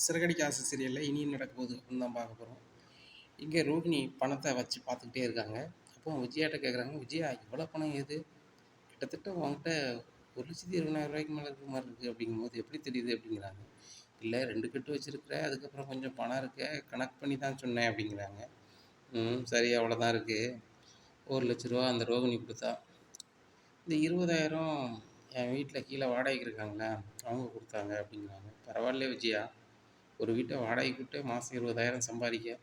சிறகடிக்க ஆசை சீரியலில் இனியும் நடக்க போகுது அப்படின்னு தான் பார்க்க போகிறோம். இங்கே ரோகிணி பணத்தை வச்சு பார்த்துக்கிட்டே இருக்காங்க. அப்போ விஜயாட்ட கேட்குறாங்க, விஜயா இவ்வளோ பணம் ஏது? கிட்டத்தட்ட உன்கிட்ட 1,20,000 மேலே இருக்கிற மாதிரி இருக்குது அப்படிங்கும்போது எப்படி தெரியுது அப்படிங்கிறாங்க. இல்லை 2 கட்டு வச்சுருக்கிற, அதுக்கப்புறம் கொஞ்சம் பணம் இருக்க, கணக்கு பண்ணி தான் சொன்னேன் அப்படிங்கிறாங்க. சரி அவ்வளோதான் இருக்குது. 1,00,000 அந்த ரோகிணி கொடுத்தா, இந்த 20,000 என் வீட்டில் கீழே வாடகைக்கு இருக்காங்களா அவங்க கொடுத்தாங்க அப்படிங்கிறாங்க. பரவாயில்ல விஜயா, ஒரு வீட்டை வாடகைக்கு விட்டு மாதம் 20,000 சம்பாதிக்க,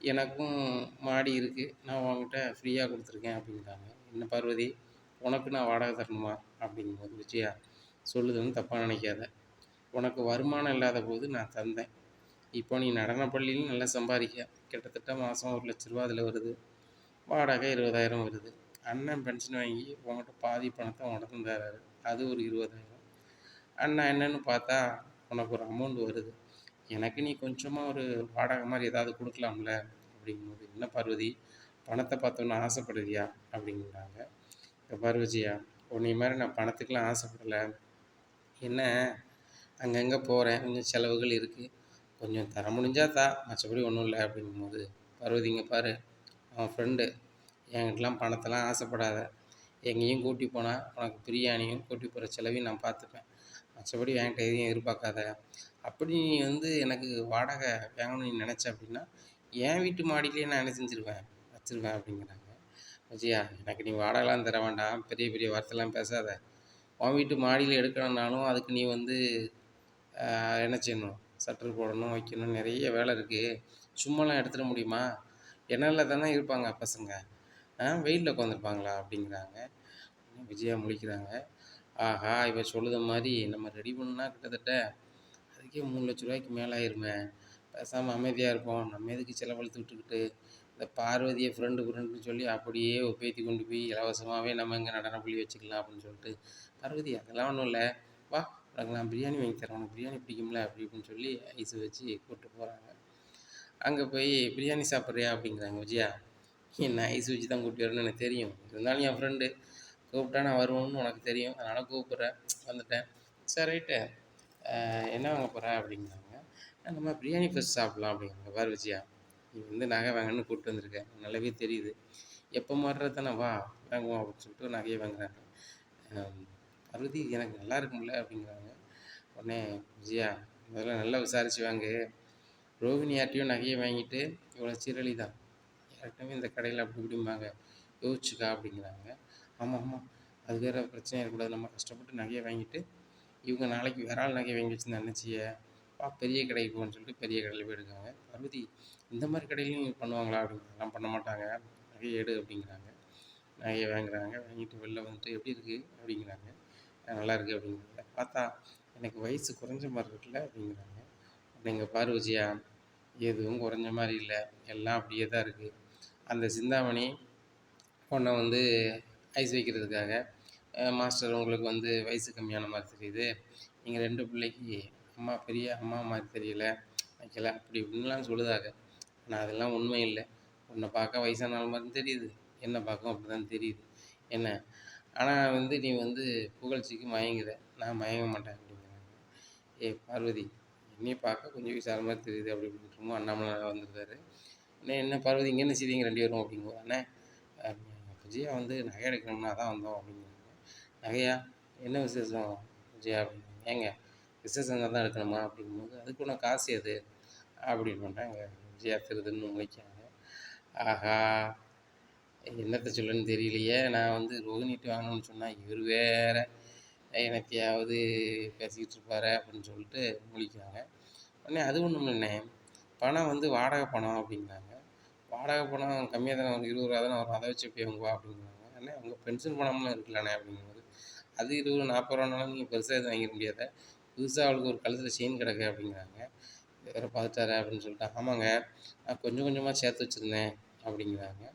எனக்கும் மாடி இருக்குது, நான் உங்ககிட்ட ஃப்ரீயாக கொடுத்துருக்கேன் அப்படிங்கிறாங்க. என்ன பார்வதி, உனக்கு நான் வாடகை தரணுமா அப்படிங்கும்போது விஜயா சொல்லுதுன்னு தப்பாக நினைக்காத, உனக்கு வருமானம் இல்லாத போது நான் தந்தேன். இப்போ நீ நடன பள்ளியிலும் நல்லா சம்பாதிக்க, கிட்டத்தட்ட மாதம் 1,00,000 அதில் வருது, வாடகை 20,000 வருது. அண்ணன் பென்ஷன் வாங்கி உங்கள்கிட்ட பாதி பணத்தை உனக்கு தராரு, அது ஒரு 20,000. அண்ணா என்னன்னு பார்த்தா உனக்கு ஒரு அமௌண்ட் வருது, எனக்கு நீ கொஞ்சமாக ஒரு வாடகை மாதிரி ஏதாவது கொடுக்கலாம்ல அப்படிங்கும்போது, என்ன பார்வதி பணத்தை பார்த்தோன்னா ஆசைப்படுவியா அப்படிங்கிறாங்க. இந்த பார்வதியா, உன்னை மாதிரி நான் பணத்துக்கெலாம் ஆசைப்படலை, என்ன அங்கங்கே போகிறேன், கொஞ்சம் செலவுகள் இருக்குது, கொஞ்சம் தர முடிஞ்சால் தா, மற்றபடி ஒன்றும் இல்லை அப்படிங்கும்போது, பார்வதிங்க பாரு, அவன் ஃப்ரெண்டு, என்கிட்டலாம் பணத்தெல்லாம் ஆசைப்படாத, எங்கேயும் கூட்டி போனால் உனக்கு பிரியாணியும் கூட்டி போகிற செலவையும் நான் பார்த்துப்பேன், மற்றபடி என்கிட்ட எதையும் எதிர்பார்க்காத. அப்படி நீ எனக்கு வாடகை வாங்கணும்னு நீ நினச்ச அப்படின்னா என் வீட்டு மாடியிலே நான் என்ன செஞ்சுருவேன், வச்சுருவேன் அப்படிங்கிறாங்க. விஜயா, எனக்கு நீ வாடகைலாம் தர வேண்டாம், பெரிய பெரிய வார்த்தைலாம் பேசாத, உன் வீட்டு மாடியில் எடுக்கணுன்னாலும் அதுக்கு நீ என்ன செய்யணும், சட்டர் போடணும், வைக்கணும், நிறைய வேலை இருக்குது, சும்மாலாம் எடுத்துட முடியுமா? என்னால் தானே இருப்பாங்க பசங்க, வெயிலில் உட்காந்துருப்பாங்களா அப்படிங்கிறாங்க. விஜயா முழிக்கிறாங்க. ஆஹா, இவ சொல்லுத மாதிரி நம்ம ரெடி பண்ணுனா கிட்டத்தட்ட அதுக்கே 3,00,000 மேலே ஆயிருமே, பேசாமல் அமைதியாக இருப்போம், நம்ம எதுக்கு செலவழுத்து விட்டுக்கிட்டு, இந்த பார்வதியை ஃப்ரெண்டுன்னு சொல்லி அப்படியே ஒப்பேத்தி கொண்டு போய் இலவசமாகவே நம்ம இங்கே நடன பள்ளி வச்சுக்கலாம் அப்படின்னு சொல்லிட்டு, பார்வதி அதெல்லாம் ஒன்றும் இல்லை, வா உனக்கு நான் பிரியாணி வாங்கி தரேன், உனக்கு பிரியாணி பிடிக்கும்ல அப்படி இப்படின்னு சொல்லி ஐஸு வச்சு கூப்பிட்டு போகிறாங்க. அங்கே போய் பிரியாணி சாப்பிட்றியா அப்படிங்கிறாங்க. விஜயா, என்ன ஐஸ் வச்சு தான் கூப்பிட்டு வரணும்னு எனக்கு தெரியும், இருந்தாலும் என் ஃப்ரெண்டு கூப்பிட்டா நான் வருவேன்னு உனக்கு தெரியும், அதனால் கூப்பிட்றேன், வந்துட்டேன். சரி ரைட்டு, என்ன வாங்க போகிற அப்படிங்கிறாங்க. நம்ம பிரியாணி ஃபஸ்ட் சாப்பிட்லாம் அப்படிங்கிறாங்க. பாரு விஜயா, நீ நகை வாங்கன்னு கூப்பிட்டு வந்திருக்க, நல்லாவே தெரியுது, எப்போ மாறுறது தானே, வா வாங்குவோம் அப்படின்னு சொல்லிட்டு நகையை வாங்குறாங்க. பார்வதி எனக்கு நல்லா இருக்கும்ல அப்படிங்கிறாங்க. உடனே விஜயா, முதல்ல நல்லா விசாரித்து வாங்கு, ரோகிணி யார்ட்டையும் நகையை வாங்கிட்டு இவ்வளோ சீரழிதான், யார்கிட்டையுமே இந்த கடையில் அப்படி இப்படிம்பாங்க, யோசிச்சுக்கா அப்படிங்கிறாங்க. ஆமாம் ஆமாம், அது வேறு பிரச்சனை இருக்கக்கூடாது, நம்ம கஷ்டப்பட்டு நகையை வாங்கிட்டு இவங்க நாளைக்கு வேற ஆள் நகையை வாங்கி வச்சுருந்தா என்ன செய்ய, பெரிய கடைக்கு போகணுன்னு சொல்லிட்டு பெரிய கடையில் போய் எடுக்காங்க. பார்வதி, இந்த மாதிரி கடையிலையும் பண்ணுவாங்களா அப்படிங்கிறதெல்லாம் பண்ண மாட்டாங்க, நகையை எடு அப்படிங்கிறாங்க. நகையை வாங்குறாங்க, வாங்கிட்டு வெளில வந்துட்டு எப்படி இருக்குது அப்படிங்கிறாங்க. நல்லா இருக்குது அப்படிங்கிறாங்க. பார்த்தா எனக்கு வயசு குறைஞ்ச மாதிரி இருக்குல்ல அப்படிங்கிறாங்க. அப்படிங்க பாரு விஜயா, எதுவும் குறைஞ்ச மாதிரி இல்லை, எல்லாம் அப்படியே தான் இருக்குது. அந்த சிந்தாமணி உன்னை ஐஸ் வைக்கிறதுக்காக, மாஸ்டர் உங்களுக்கு வயசு கம்மியான மாதிரி தெரியுது, நீங்கள் 2 பிள்ளைக்கு பெரிய அம்மா மாதிரி தெரியல, வைக்கல அப்படி இப்படின்லாம் சொல்லுதாங்க. ஆனால் அதெல்லாம் உண்மை இல்லை, உன்னை பார்க்க வயசான மாதிரி தெரியுது, என்னை பார்க்கவும் அப்படி தான் தெரியுது என்ன, ஆனால் நீ புகழ்ச்சிக்கு மயங்குற, நான் மயங்க மாட்டேன் அப்படிங்கிறாங்க. பார்வதி, என்னையும் பார்க்க கொஞ்சம் வயசான மாதிரி தெரியுது அப்படி இப்படின்ட்டு அண்ணாமலை வந்துருக்காரு. என்ன பார்வதி இங்கே என்ன செய்வீங்க 2 பேரும் அப்படிங்குவோம். அண்ணே, விஜயா நகை எடுக்கணும்னா தான் வந்தோம் அப்படிங்கிறாங்க. நகையா, என்ன விசேஷம் விஜயா அப்படிங்கிறாங்க. ஏங்க விசேஷம் தான் எடுக்கணுமா அப்படிங்கும்போது, அதுக்கு ஒன்று காசு எது அப்படின்னுட்டாங்க. விஜயா திருதுன்னு முழிக்காங்க. ஆஹா, என்னத்தை சொல்லணும்னு தெரியலையே, நான் ரோகிணிட்டு வாங்கணும்னு சொன்னால் இவர் வேற எனத்தையாவது பேசிக்கிட்டு இருப்பார் அப்படின்னு சொல்லிட்டு முழிக்கிறாங்க. உடனே அது ஒன்றும் இல்லைண்ணே, பணம் வாடகை பணம் அப்படிங்கிறாங்க. வாடகை பணம் கம்மியாக தானே வரும், 20 ரூபா தானே வரும், அதை வச்சு எப்படி வாங்குவா அப்படிங்கிறாங்க. அண்ணே அவங்க பென்ஷன் பணம்லாம் இருக்குல்லண்ணே அப்படிங்கும்போது, அது 20 40 ரூபானாலும் நீங்கள் பெருசாக எதுவும் வாங்கிட முடியாத, புதுசாக அவளுக்கு ஒரு கழுத்தில் செயின் கிடக்கு அப்படிங்கிறாங்க. வேறு பார்த்துட்டாரு அப்படின்னு சொல்லிட்டு, ஆமாங்க நான் கொஞ்சம் கொஞ்சமாக சேர்த்து வச்சுருந்தேன் அப்படிங்கிறாங்க.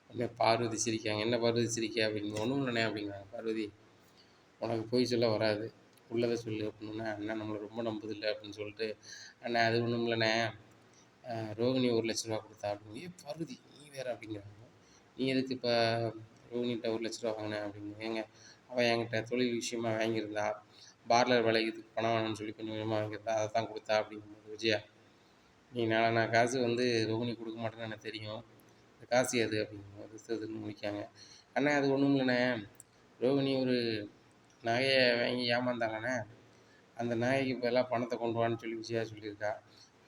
உடனே பார்வதி சிரிக்காங்க. என்ன பார்வதி சிரிக்க அப்படிங்க, ஒன்றும் இல்லைண்ணே அப்படிங்கிறாங்க. பார்வதி, உனக்கு போய் சொல்ல வராது, உள்ளதை சொல்லு அப்படின்னா, அண்ணன் நம்மளை ரொம்ப நம்புதில்லை அப்படின்னு சொல்லிட்டு, அண்ணே அது ஒன்றும் இல்லைண்ணே, ரோகிணி 1,00,000 கொடுத்தா அப்படிங்க. பார்வதி நீ வேறு அப்படிங்கிறாங்க. நீ எதுக்கு இப்போ ரோகிணிகிட்ட 1,00,000 வாங்கினேன் அப்படிங்க. ஏங்க அவள் என்கிட்ட தொழில் விஷயமாக வாங்கியிருந்தா, பார்லர் வேலைக்கு பணம் வேணும்னு சொல்லி கொஞ்சம் கொஞ்சமாக வாங்கியிருந்தா அதை தான் கொடுத்தா அப்படிங்கும்போது விஜயா, நீ நான் காசு வந்து ரோகிணி கொடுக்க மாட்டேன்னு எனக்கு தெரியும், இந்த காசு எது அப்படிங்கும்போது திருன்னு முடிக்காங்க. அண்ணே அது ஒன்றும் இல்லைண்ணே, ரோகிணி ஒரு நகையை வாங்கி ஏமாந்தாங்கண்ணே, அந்த நகைக்கு பதிலாக பணத்தை கொண்டு வான்னு சொல்லி விஜயா சொல்லியிருக்கா,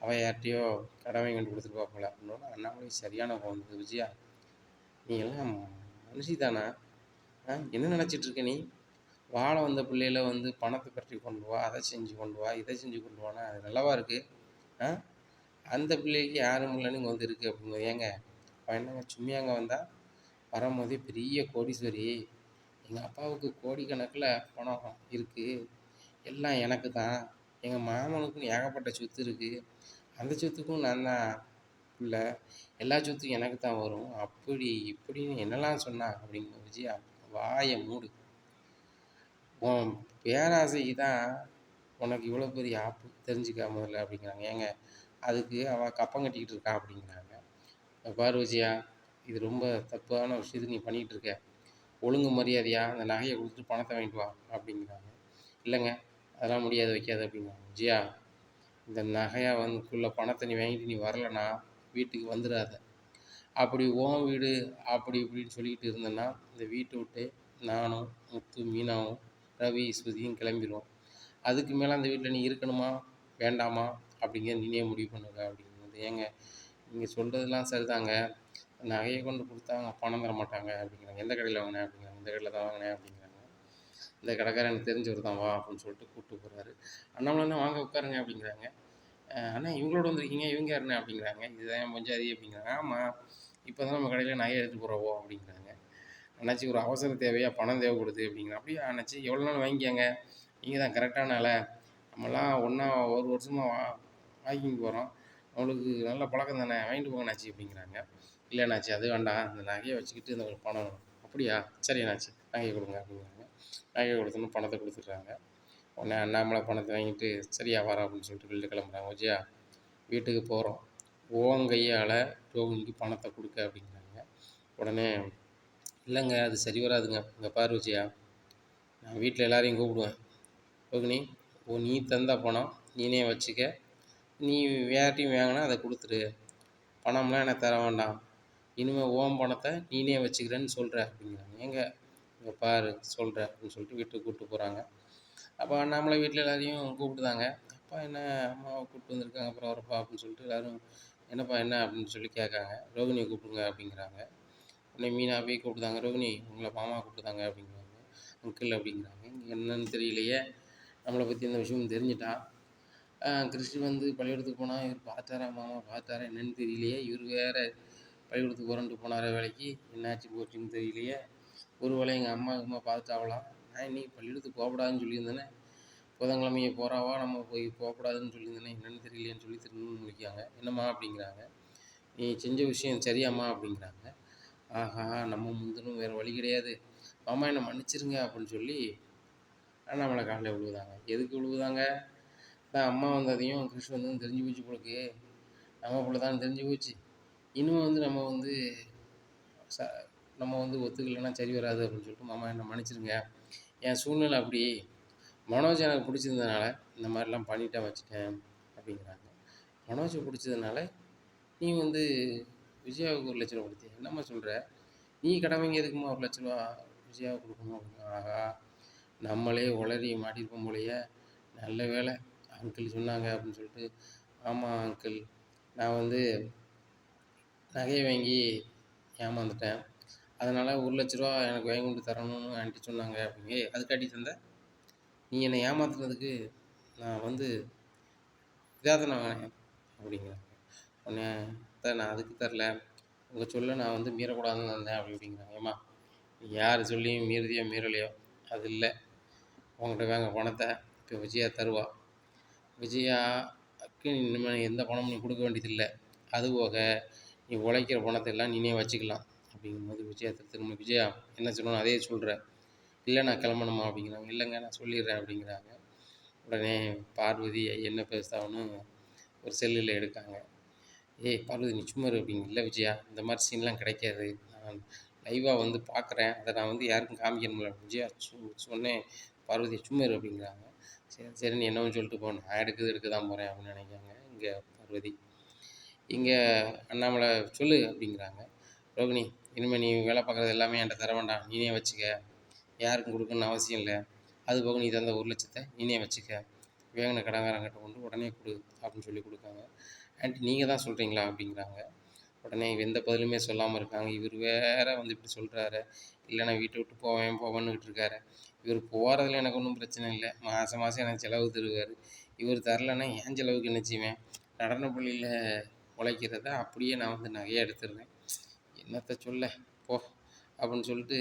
அவள் யார்கிட்டையோ கடன் வாங்கி கொண்டு கொடுத்துருப்பா போல அப்படின்னோட அண்ணாமலை சரியான கோவம் வந்தது. விஜயா, நீ எல்லாம் மனுஷி தானா? என்ன நினச்சிட்டு இருக்க நீ? வாழ வந்த பிள்ளையில வந்து பணத்தை பற்றி கொண்டு வா, அதை செஞ்சு கொண்டு வா, இதை செஞ்சு கொண்டு வானா அது நல்லவா இருக்குது? ஆ அந்த பிள்ளைக்கு யாரும் இல்லைன்னு இங்கே வந்து இருக்குது அப்படிங்கும்போது, ஏங்க அவன் என்னங்க சும்மியாங்க வந்தா? வரும்போதே பெரிய கோடீஸ்வரி, எங்கள் அப்பாவுக்கு கோடிக்கணக்கில் பணம் இருக்குது, எல்லாம் எனக்கு தான், எங்கள் மாமனுக்கும் ஏகப்பட்ட சொத்து இருக்குது, அந்த சொத்துக்கும் நான் தான் பிள்ளை, எல்லா சொத்தும் எனக்கு தான் வரும், அப்படி இப்படின்னு என்னெல்லாம் சொன்னா அப்படிங்கும்போது, விஜயா வாயை மூடு, உன் பேராசைக்கு தான் உனக்கு இவ்வளோ பெரிய ஆப்பு, தெரிஞ்சுக்க முதல்ல அப்படிங்கிறாங்க. ஏங்க அதுக்கு அவள் கப்பம் கட்டிக்கிட்டு இருக்கா அப்படிங்கிறாங்க. பாரு விஜயா, இது ரொம்ப தப்பான விஷயத்துக்கு நீ பண்ணிகிட்டு இருக்க, ஒழுங்கு மரியாதையாக அந்த நகையை கொடுத்துட்டு பணத்தை வாங்கிட்டு வா அப்படிங்கிறாங்க. இல்லைங்க அதெல்லாம் முடியாது வைக்காது அப்படிங்கிறாங்க. விஜயா, இந்த நகையை வந்துக்குள்ள பணத்தை நீ வாங்கிட்டு நீ வரலைன்னா வீட்டுக்கு வந்துடாத, அப்படி உன் வீடு அப்படி இப்படின்னு சொல்லிக்கிட்டு இருந்தேன்னா இந்த வீட்டை விட்டு நானும் முத்து மீனாவும் ரவி ஸ்ருதியும் கிளம்பிடுவோம், அதுக்கு மேலே அந்த வீட்டில் நீ இருக்கணுமா வேண்டாமா அப்படிங்கிற நீனே முடிவு பண்ணுங்க அப்படிங்கும்போது, ஏங்க நீங்கள் சொல்கிறதெல்லாம் சரிதாங்க, நகையை கொண்டு கொடுத்தாங்க பணம் தர மாட்டாங்க அப்படிங்கிறாங்க. எந்த கடையில் வாங்கினேன் அப்படிங்கிறாங்க. இந்த கடையில் தான் வாங்கினேன் அப்படிங்கிறாங்க. இந்த கடைக்காரன் எனக்கு தெரிஞ்சவர் தான், வா அப்படின்னு சொல்லிட்டு கூப்பிட்டு போகிறாரு. அண்ணாமலை வாங்க உட்காருங்க அப்படிங்கிறாங்க. அண்ணா இவங்களோட வந்திருக்கீங்க, இவங்க யாருண்ணே அப்படிங்கிறாங்க. இதுதான் என் பஞ்சாதி அப்படிங்கிறாங்க. ஆமாம், இப்போ தான் நம்ம கடையில் நகையை எடுத்துகிட்டு போகிறவோ அப்படிங்கிறாங்க. அண்ணாச்சி ஒரு அவசர தேவையாக பணம் தேவைப்படுது அப்படிங்கிறாங்க. அப்படியே அண்ணாச்சி எவ்வளோ நாள் வாங்கிக்கங்க, நீங்கள் தான் கரெக்டான ஆளை, நம்மலாம் ஒன்றா ஒரு வருஷமாக வாக்கிங் போகிறோம், நம்மளுக்கு நல்ல பழக்கம் தானே, வாங்கிட்டு போங்க அண்ணாச்சி அப்படிங்கிறாங்க. இல்லை அண்ணாச்சி அது வேண்டாம், இந்த நகையை வச்சுக்கிட்டு இந்த ஒரு பணம், அப்படியா சரி அண்ணாச்சி நகையை கொடுங்க அப்படிங்கிறாங்க. நகையை கொடுத்தோன்னு பணத்தை கொடுத்துட்றாங்க. உடனே அண்ணாமலை பணத்தை வாங்கிட்டு சரியா வரோம் அப்படின்னு சொல்லிட்டு வெளில கிளம்புறாங்க. விஜயா வீட்டுக்கு போகிறோம், ஓன் கையால் ரோகிணிக்கு பணத்தை கொடுக்க அப்படிங்கிறாங்க. உடனே இல்லைங்க அது சரி வராதுங்க, இங்கே பாரு விஜயா, நான் வீட்டில் எல்லாரையும் கூப்பிடுவேன், ரோகிணி நீ தந்த பணம் நீனே வச்சுக்க, நீ வேறட்டையும் வாங்கினா அதை கொடுத்துரு, பணம்லாம் எனக்கு தர வேண்டாம், இனிமேல் ஓம் பணத்தை நீனே வச்சுக்கிறேன்னு சொல்கிற அப்படிங்கிறாங்க. ஏங்க இங்கே பாரு சொல்கிறேன் அப்படின்னு சொல்லிட்டு வீட்டுக்கு கூப்பிட்டு போகிறாங்க. அப்போ அண்ணாமலை வீட்டில் எல்லாரையும் கூப்பிட்டுதாங்க. அப்பா என்ன அம்மாவை கூப்பிட்டு வந்திருக்காங்க, அப்புறம் வரப்பா அப்படின்னு சொல்லிட்டு எல்லோரும் என்னப்பா என்ன அப்படின்னு சொல்லி கேட்காங்க. ரோகிணியை கூப்பிடுங்க அப்படிங்கிறாங்க. உடனே மீனா போய் கூப்பிட்டுதாங்க, ரோகிணி உங்களை மாமா கூப்பிட்டுதாங்க அப்படிங்கிறாங்க. அங்கிள் அப்படிங்கிறாங்க. என்னன்னு தெரியலையே, நம்மளை பற்றி இந்த விஷயம் தெரிஞ்சிட்டா, கிறிஸ்டி வந்து பள்ளிக்கூடத்துக்கு போனால் இவர் பார்த்தாரா, மாமா பார்த்தாரா என்னன்னு தெரியலையே, இவர் வேறு பள்ளிக்கூடத்துக்கு போகிறன்ட்டு போனார வேலைக்கு, என்னாச்சு போச்சுன்னு தெரியலையே, ஒரு வேளை எங்கள் அம்மா பார்த்துட்டாவலாம், நான் இன்னைக்கு பள்ளிக்கூடத்துக்கு போகக்கூடாதுன்னு சொல்லியிருந்தேனே, புதன்கிழமையை போகிறாவா நம்ம போய் போகக்கூடாதுன்னு சொல்லியிருந்தேனே என்னென்னு தெரியலையேன்னு சொல்லி திரும்ப முடிக்காங்க. என்னம்மா அப்படிங்கிறாங்க. நீ செஞ்ச விஷயம் சரியாம்மா அப்படிங்கிறாங்க. ஆஹா நம்ம முந்தனும் வேறு வழி கிடையாது, மாமா என்னை மன்னிச்சிருங்க அப்படின்னு சொல்லி அண்ணாமலை காலில் விழுவுதாங்க. எதுக்கு விழுவுதாங்க? தான் அம்மா வந்ததையும் கிறிஷ் வந்ததும் தெரிஞ்சு போச்சு போலுக்கு, நம்ம பிள்ளை தான் தெரிஞ்சு போச்சு, இன்னும் வந்து நம்ம வந்து ஒத்துக்கலைன்னா சரி வராது அப்படின்னு சொல்லிட்டு மாமா என்னை மன்னிச்சிருங்க, என் சூழ்நிலை அப்படி, மனோஜ் எனக்கு பிடிச்சிருந்ததுனால இந்த மாதிரிலாம் பண்ணிட்டேன் வச்சுட்டேன் அப்படிங்கிறாங்க. மனோஜை பிடிச்சதுனால நீ வந்து விஜயாவுக்கு 1,00,000 ரூபா கொடுத்தியா, என்னம்மா சொல்கிற, நீ கடன் வாங்கி எதுக்குமா 1,00,000 ரூபா விஜயாவுக்கு கொடுக்கணும் அப்படின்னா, ஆகா நம்மளே உளறி மாட்டியிருப்போம் போலையே, நல்ல வேலை அங்கிள் சொன்னாங்க அப்படின்னு சொல்லிட்டு, ஆமாம் அங்கிள் நான் வந்து நகையை வாங்கி ஏமாந்துட்டேன், அதனால் 1,00,000 ரூபா எனக்கு வாங்கி கொண்டு தரணும்னு ஆண்டி சொன்னாங்க அப்படிங்க. அதுக்காட்டி தந்த, நீ என்னை ஏமாத்துனதுக்கு நான் வந்து இதாக தான் நான் வாங்கினேன் அப்படிங்கிறாங்க. உடனே நான் அதுக்கு தரல, உங்கள் சொல்ல நான் வந்து மீறக்கூடாதுன்னு தந்தேன் அப்படி இப்படிங்கிறாங்க. ஏம்மா நீ யார் சொல்லியும் மீறுதியோ மீறலையோ அது இல்லை, உங்கள்கிட்ட வாங்க பணத்தை இப்போ விஜயா தருவா, விஜயாவுக்கு இனிமேல் எந்த பணமும் நீ கொடுக்க வேண்டியதில்லை, அதுபோக நீ உழைக்கிற பணத்தை எல்லாம் நீனே வச்சுக்கலாம் அப்படிங்கும்போது விஜயா திரும்ப, விஜயா என்ன சொல்லணும் அதே சொல்கிறேன், இல்லை நான் கிளம்பணுமா அப்படிங்கிறாங்க. இல்லைங்க நான் சொல்லிடுறேன் அப்படிங்கிறாங்க. உடனே பார்வதி என்ன பேசுதான்னு ஒரு செல்லில் எடுக்காங்க. ஏய் பார்வதி நீ சும்மா இரு அப்படிங்க. இல்லை விஜயா இந்த மாதிரி சீன்லாம் கிடைக்காது, நான் லைவாக வந்து பார்க்குறேன், அதை நான் வந்து யாருக்கும் காமிக்கணும்ல விஜயா சொன்னேன், பார்வதி சும்மா இரு அப்படிங்கிறாங்க. சரி சரி நீ என்னவோ சொல்லிட்டு போ, நான் எடுக்க தான் போகிறேன் அப்படின்னு நினைக்காங்க இங்கே பார்வதி. இங்கே அண்ணாமலை சொல்லு அப்படிங்கிறாங்க. ரோகிணி, இனிமேல் நீ வேலை பார்க்குறது எல்லாமே என்கிட்ட தர வேண்டாம், நீனே வச்சுக்க, யாருக்கும் கொடுக்கணும்னு அவசியம் இல்லை. அது போக நீ தந்த 1,00,000 நீனே வச்சுக்க, வேங்கின கடங்காரங்கிட்ட கொண்டு உடனே கொடு அப்படின்னு சொல்லி கொடுக்காங்க. ஆண்டி நீங்கள் தான் சொல்கிறீங்களா அப்படிங்கிறாங்க. உடனே எந்த பதிலுமே சொல்லாமல் இருக்காங்க. இவர் வேற வந்து இப்படி சொல்கிறாரு, இல்லை நான் வீட்டை விட்டு போவேன்னுக்கிட்டு இருக்காரு. இவர் போகிறதுல எனக்கு ஒன்றும் பிரச்சனை இல்லை, மாதம் மாதம் எனக்கு செலவு தருவார். இவர் தரலைன்னா என் செலவுக்கு என்ன செய்வேன்? நடன பள்ளியில் உழைக்கிறத அப்படியே நான் வந்து நகையாக எடுத்துடுறேன், என்னத்தை சொல்ல போ அப்படின்னு சொல்லிட்டு,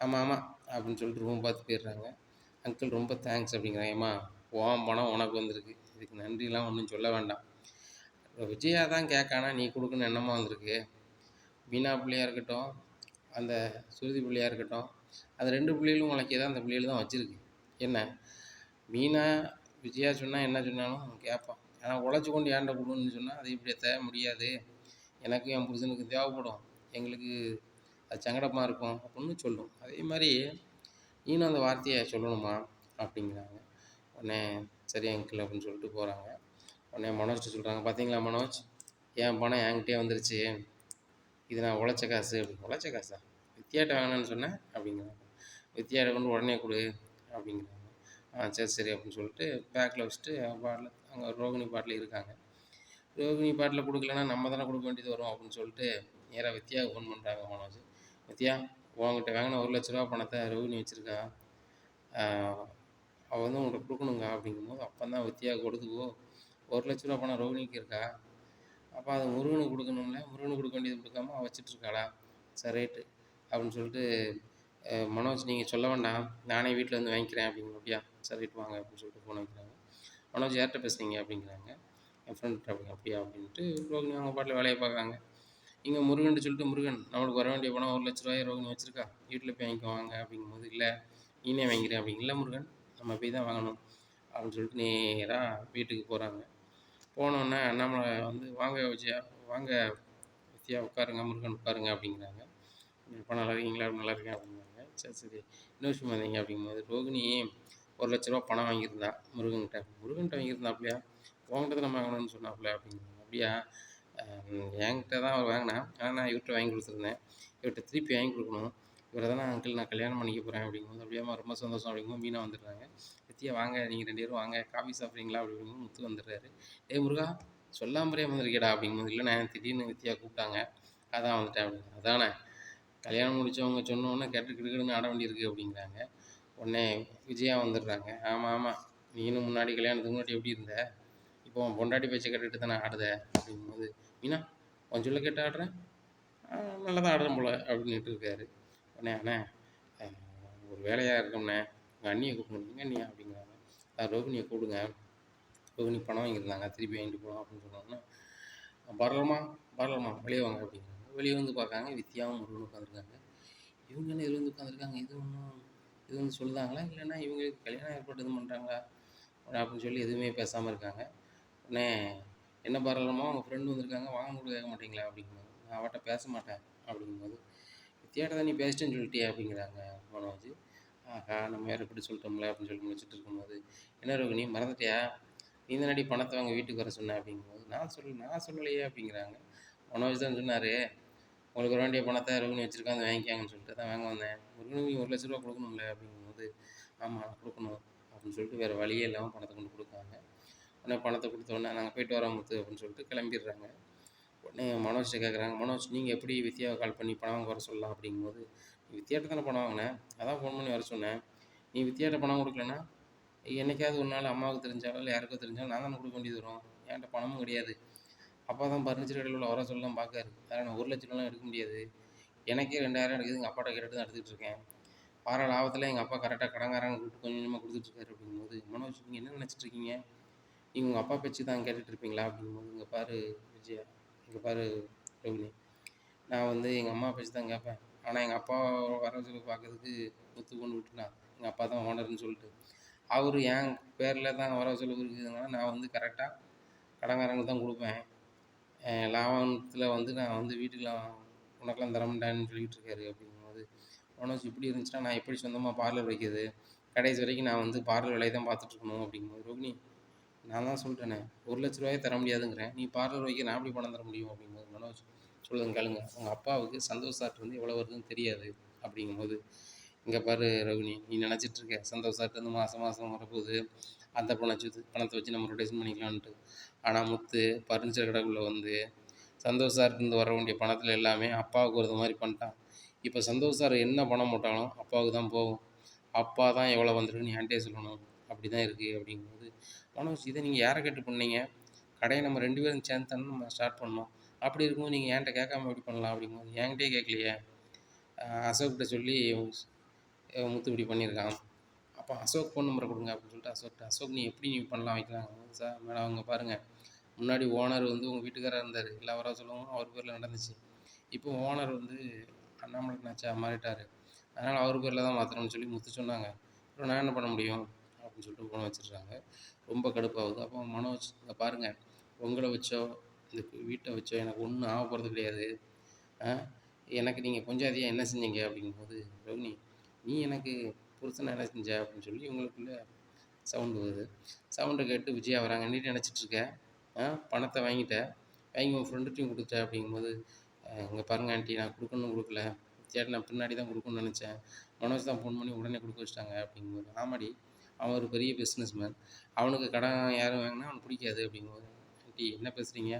ஆமாம் ஆமாம் அப்படின்னு சொல்லிட்டு ரூம் பார்த்து போயிடுறாங்க. அங்கிள் ரொம்ப தேங்க்ஸ் அப்படிங்கிறாங்க. ஏம்மா உன் பணம் உனக்கு வந்திருக்கு, இதுக்கு நன்றிலாம் ஒன்றும் சொல்ல வேண்டாம். விஜயா தான் கேட்கானா, நீ கொடுக்கணும் என்னமா வந்திருக்கு. மீனா பிள்ளையாக இருக்கட்டும், அந்த சுருதி பிள்ளையாக இருக்கட்டும், அந்த 2 பிள்ளைகளும் உனக்கு தான், அந்த பிள்ளைகள் தான் வச்சுருக்கு. என்ன மீனா விஜயா சொன்னால் என்ன சொன்னாலும் கேட்பான். ஆனால் உழைச்சி கொண்டு ஏன்ட கொடுன்னு சொன்னால் அது இப்படி தேவை முடியாது, எனக்கும் என் புருஷனுக்கு தேவைப்படும், எங்களுக்கு அது சங்கடமாக இருக்கும் அப்படின்னு சொல்லும். அதே மாதிரி நீனும் அந்த வார்த்தையை சொல்லணுமா அப்படிங்கிறாங்க. உடனே சரி அங்கிள் அப்படின்னு சொல்லிட்டு போகிறாங்க. உடனே மனோஜ்கிட்ட சொல்கிறாங்க, பார்த்தீங்களா மனோஜ், என் பணம் என்கிட்டே வந்துருச்சு, இது நான் உழைச்ச காசு அப்படின்னு. உழைச்ச காசா? வித்தியாட்ட வாங்கினேன்னு சொன்னேன் அப்படிங்கிறாங்க. வித்தியாட்ட கொண்டு உடனே கொடு அப்படிங்கிறாங்க. சரி சரி அப்படின்னு சொல்லிட்டு பேக்கில் வச்சுட்டு பாட்டில் அங்கே ரோகிணி பாட்டில் இருக்காங்க. ரோகிணி பாட்டில் கொடுக்கலன்னா நம்ம தானே கொடுக்க வேண்டியது வரும் அப்படின்னு சொல்லிட்டு நேராக வித்யாவுக்கு ஃபோன் பண்ணுறாங்க மனோஜ். வித்யா, உங்ககிட்ட வாங்கின 1,00,000 ரூபா பணத்தை ரோகிணி வச்சுருக்கா, அவள் வந்து உங்கள்கிட்ட கொடுக்கணுங்க அப்படிங்கும்போது, அப்போ தான் வித்யாவுக்கு கொடுத்துக்கோ, 1,00,000 ரூபா பணம் ரோகிணிக்கு இருக்கா, அப்போ அது முருகனுக்கு கொடுக்கணும்ல, முருகனுக்கு கொடுக்க வேண்டியது கொடுக்காம அவள் வச்சிட்ருக்காளா, சரி ரைட்டு அப்படின்னு சொல்லிட்டு, மனோஜ் நீங்கள் சொல்ல வேண்டாம், நானே வீட்டில் வந்து வாங்கிக்கிறேன் அப்படிங்கிற. அப்படியா, சரி ரைட்டு வாங்க அப்படின்னு சொல்லிட்டு ஃபோன் வைக்கிறாங்க. மனோஜ் யார்கிட்ட பேசுனீங்க அப்படிங்கிறாங்க. என் ஃப்ரெண்ட் அப்படியா அப்படின்ட்டு ரோகிணி அவங்க பாட்டில் வேலையை பார்க்குறாங்க. இங்கே முருகன் சொல்லிட்டு, முருகன் நம்மளுக்கு வர வேண்டிய பணம் 1,00,000 ரோகிணி வச்சுருக்கா, வீட்டில் போய் வாங்கிக்குவாங்க அப்படிங்கும்போது, இல்லை நீனே வாங்கிக்கிறேன் அப்படிங்க. இல்லை முருகன், நம்ம போய் தான் வாங்கணும் அப்படின்னு சொல்லிட்டு நேராக வீட்டுக்கு போகிறாங்க. போனோடனே அண்ணாமலை வந்து, வாங்க விஜயா, வாங்க வித்யா உட்காருங்க, முருகன் உட்காருங்க அப்படிங்கிறாங்க. இப்போ நல்லா இருக்கீங்களா? நல்லா இருக்கேன் அப்படிங்கிறாங்க. சரி சரி இன்னொரு விஷயம் வந்தீங்க அப்படிங்கும்போது, ரோகிணி 1,00,000 ரூபா பணம் வாங்கியிருந்தா முருகன்கிட்ட வாங்கியிருந்தாப்லையா, உங்கள்கிட்ட தான் நம்ம வாங்கணும்னு சொன்னாப்ல அப்படிங்கிறாங்க. அப்படியா, என்கிட்ட தான் அவர் வாங்கினேன், ஆனால் நான் இவர்கிட்ட வாங்கி கொடுத்துருந்தேன், இவர்கிட்ட திருப்பி வாங்கி கொடுக்கணும், இவரை தானே அங்கிள் நான் கல்யாணம் பண்ணிக்க போகிறேன் அப்படிங்கும்போது. அப்படியாம்மா ரொம்ப சந்தோஷம் அப்படிங்கும்போது மீனா வந்துடுறாங்க. வித்யா வாங்க, நீங்கள் 2 பேரும் வாங்க, காஃபி சாப்பிட்றீங்களா அப்படிங்கும்போது முத்து வந்துடுறாரு. முருகா, சொல்லாமலே வந்திருக்கேடா அப்படிங்கும்போது, இல்லை நான் திடீர்னு வித்யா கூப்பிட்டாங்க அதான் வந்துட்டேன் அப்படிங்க. அதானே கல்யாணம் முடித்தவங்க சொன்னோன்னே கேட்டு கிடுக்கிடுன்னு ஆட வேண்டியிருக்கு அப்படிங்கிறாங்க. உடனே விஜயா வந்துடுறாங்க. ஆமாம் ஆமாம், நீனும் முன்னாடி கல்யாணத்துக்கு முன்னாடி எப்படி இருந்த, இப்போ உன் பொண்டாட்டி பேச்சை கேட்டுட்டு தானே ஆடுத அப்படிங்கும்போது, மீனா உன் சொல்ல கேட்டு ஆடுறேன், நல்லா தான் ஆடுறேன் போல அப்படின்ட்டு இருக்காரு. உடனே அண்ணே ஒரு வேலையாக இருக்கோம்ண்ணே, உங்கள் அண்ணியை கூப்பிடுங்க. எங்கள் அண்ணியா அப்படிங்கிறாங்க. ரோகிணியை கூப்பிடுங்க, ரோகிணி பணம் வாங்கியிருந்தாங்க, திருப்பி வாங்கிட்டு போகலாம் அப்படின்னு சொன்னோன்னா, வரலாமா வரலாமா வெளியே வாங்க அப்படிங்கிறாங்க. வெளியே வந்து பார்க்காங்க, வித்யாவும் முருகனும் உட்காந்துருக்காங்க. இவங்க என்ன இதில் வந்து உட்காந்துருக்காங்க, இது வந்து சொல்லுதாங்களா, இல்லைன்னா இவங்களுக்கு கல்யாணம் ஏற்பாடு எதுவும் பண்ணுறாங்களா அப்படின்னு சொல்லி எதுவுமே பேசாமல் இருக்காங்க. உடனே என்ன பாராளமாக அவங்க ஃப்ரெண்டு வந்திருக்காங்க, வாங்க கூட கேட்க மாட்டீங்களா அப்படிங்கும்போது, நான் அவட்ட பேச மாட்டேன் அப்படிங்கும்போது, வித்தியாட்ட தான் நீ பேசிட்டேன்னு சொல்லிட்டியா அப்படிங்கிறாங்க மனோஜ். ஆஹா நம்ம வேறு எப்படி சொல்லிட்டோம்ல அப்படின்னு சொல்லி முடிச்சுட்டு இருக்கும்போது, என்ன ரோகிணி மறந்துட்டியா, நீ தானடி பணத்தை அவங்க வீட்டுக்கு வர சொன்னேன் அப்படிங்கும்போது, நான் சொல்லலையே அப்படிங்கிறாங்க. மனோஜ் தான் சொன்னார், உங்களுக்கு வர வேண்டிய பணத்தை ரோகிணி வச்சுருக்காங்க வாங்கிக்காங்கன்னு சொல்லிட்டு தான் வாங்க வந்தேன், முருகனுக்கு 1,00,000 ரூபா கொடுக்கணும்ல அப்படிங்கும்போது, ஆமாம் கொடுக்கணும் அப்படின்னு சொல்லிட்டு வேறு வழியே இல்லாமல் பணத்தை கொண்டு கொடுக்காங்க. உடனே பணத்தை கொடுத்தோடனே நாங்கள் போய்ட்டு வரோம் முத்து அப்படின்னு சொல்லிட்டு கிளம்பிடுறாங்க. உடனே மனோஜ்கிட்ட கேட்குறாங்க, மனோஜ் நீங்கள் எப்படி வித்யாவை கால் பண்ணி பணம் வாங்க வர சொல்லலாம் அப்படிங்கும்போது, நீ வித்யாட்ட தானே பணம் வாங்கினேன், அதான் ஃபோன் பண்ணி வர சொன்னேன், நீ வித்யாட்ட பணம் கொடுக்கலன்னா என்னைக்காவது ஒரு நாள் அம்மாவுக்கு தெரிஞ்சாலும் இல்லை யாருக்கோ தெரிஞ்சாலும் நான் தானே கொடுக்க வேண்டியது வரும், என்கிட்ட பணமும் கிடையாது, அப்பா தான் ஃபர்னிச்சர் கடையில் உள்ள வர சொல்லலாம் பார்க்காரு, அதில் நான் 1,00,000 எடுக்க முடியாது, எனக்கே 2,000 எடுக்குது, எங்கள் அப்பாட்ட கேட்டு தான் எடுத்துக்கிட்டு இருக்கேன், வார லாபத்தில் எங்கள் அப்பா கரெக்டாக கடங்காரங்க கூப்பிட்டு கொஞ்சம் கொஞ்சமாக கொடுத்துட்ருக்காரு அப்படிங்கும்போது, மனோஜ் நீங்கள் என்ன நினச்சிட்டு இருக்கீங்க, நீங்கள் உங்கள் அப்பா பேச்சு தான் கேட்டுட்டு இருப்பீங்களா அப்படிங்கும்போது, இங்கே பாரு விஜயா, இங்கே பாரு ரோகிணி, நான் வந்து எங்கள் அம்மா பேச்சு தான் கேட்பேன், ஆனால் எங்கள் அப்பா வர சொல்லி பார்க்கறதுக்கு முத்து கொண்டு விட்டுனா எங்கள் அப்பா தான் ஓனர்னு சொல்லிட்டு அவர் என் பேரில் தான் வர சொல்லி இருக்குதுனால நான் வந்து கரெக்டாக கடங்காரங்களுக்கு தான் கொடுப்பேன், லாபத்தில் வந்து நான் வந்து வீட்டுக்கெலாம் உனக்கெலாம் தரமாட்டேன்னு சொல்லிகிட்டு இருக்காரு அப்படிங்கும்போது, மனோஜ் இப்படி இருந்துச்சுன்னா நான் எப்படி சொந்தமாக பார்லர் வைக்கிறது, கடைசி வரைக்கும் நான் வந்து பார்லர் வேலையை தான் பார்த்துட்ருக்கணும் அப்படிங்கும்போது, ரோகிணி நான் தான் சொல்லிட்டேனே ரூ. 1,00,000 தர முடியாதுங்கிறேன். நீ பார்லர் வைக்க நான் எப்படி பணம் தர முடியும் அப்படிங்கும்போது, மனோஜ் சொல்லுங்க கேளுங்க. உங்க அப்பாவுக்கு சந்தோஷ் சார்ட்டருந்து எவ்வளோ வருதுன்னு தெரியாது அப்படிங்கும்போது, இங்க பாரு ரோகிணி நீ நினச்சிட்டு இருக்க சந்தோஷ் சார்ட்டருந்து மாதம் மாதம் வரப்போகுது. அந்த பணத்தை வச்சு நம்ம ரொட்டேஷன் பண்ணிக்கலான்ட்டு. ஆனா முத்து ஃபர்னிச்சர் கடைக்குள்ள வந்து சந்தோஷ் சார்ட்டருந்து வர வேண்டிய பணத்துல எல்லாமே அப்பாவுக்கு வரது மாரி பண்ணிட்டான். இப்ப சந்தோஷ் சார் என்ன பணம் போட்டாலும் அப்பாவுக்கு தான் போகும். அப்பா தான் எவ்வளோ வந்திருக்குன்னு என்ட்டயே சொல்லணும். அப்படிதான் இருக்கு அப்படிங்கும்போது, மனோஜ் இதை நீங்க யார கேட்டு பண்ணீங்க? கடைய நம்ம 2 பேரும் சேர்ந்து தானே நம்ம ஸ்டார்ட் பண்ணோம். அப்படி இருக்கும்போது நீங்க என்ட்ட கேட்காம எப்படி பண்ணலாம் அப்படிங்கும்போது, என்கிட்டயே கேட்கலையே. அசோக்கிட்ட சொல்லி முத்து இப்படி பண்ணியிருக்கான். அப்போ அசோக் ஃபோன் நம்பரை கொடுங்க அப்படின்னு சொல்லிட்டு அசோக்கிட்ட, அசோக் நீ பண்ணலாம் வைக்கலாம். சார் மேடம் அவங்க பாருங்கள் முன்னாடி ஓனர் வந்து உங்கள் வீட்டுக்காரர் இருந்தார் இல்லை அவராக சொல்லவும் அவர் பேரில் நடந்துச்சு. இப்போ ஓனர் வந்து அண்ணாமலை நாச்சா மாறிட்டார். அதனால் அவர் பேரில் தான் மாற்றணும்னு சொல்லி முத்து சொன்னாங்க. அப்புறம் நான் என்ன பண்ண முடியும் அப்படின்னு சொல்லிட்டு ஃபோனை வச்சுருக்காங்க. ரொம்ப கடுப்பாகுது. அப்போ மனோஜ் இங்கே பாருங்கள் உங்களை வச்சோ இந்த வீட்டை வச்சோ எனக்கு ஒன்றும் ஆக போகிறது கிடையாது. எனக்கு நீங்கள் கொஞ்சம் அதிகம் என்ன செஞ்சீங்க அப்படிங்கும்போது, ரோகிணி நீ எனக்கு புருஷனை என்ன செஞ்ச அப்படின்னு சொல்லி உங்களுக்குள்ளே சவுண்டு வருது. சவுண்டை கேட்டு விஜயா வராங்க. நீ நினச்சிட்ருக்க பணத்தை வாங்கிட்டேன் வாங்கி உன் ஃப்ரெண்டுட்டையும் கொடுத்துட்டேன் அப்படிங்கும்போது, இங்கே பாருங்க ஆண்டி நான் கொடுக்கல சேட்டை நான் பின்னாடி தான் கொடுக்கணும்னு நினச்சேன். மனோஜ் தான் ஃபோன் பண்ணி உடனே கொடுக்க வச்சுட்டாங்க அப்படிங்கும்போது, ஆமாடி அவன் ஒரு பெரிய பிஸ்னஸ் மேன், அவனுக்கு கடன் யாரும் வாங்கினா அவனுக்கு பிடிக்காது அப்படிங்கும்போது, ஆண்டி என்ன பேசுகிறீங்க?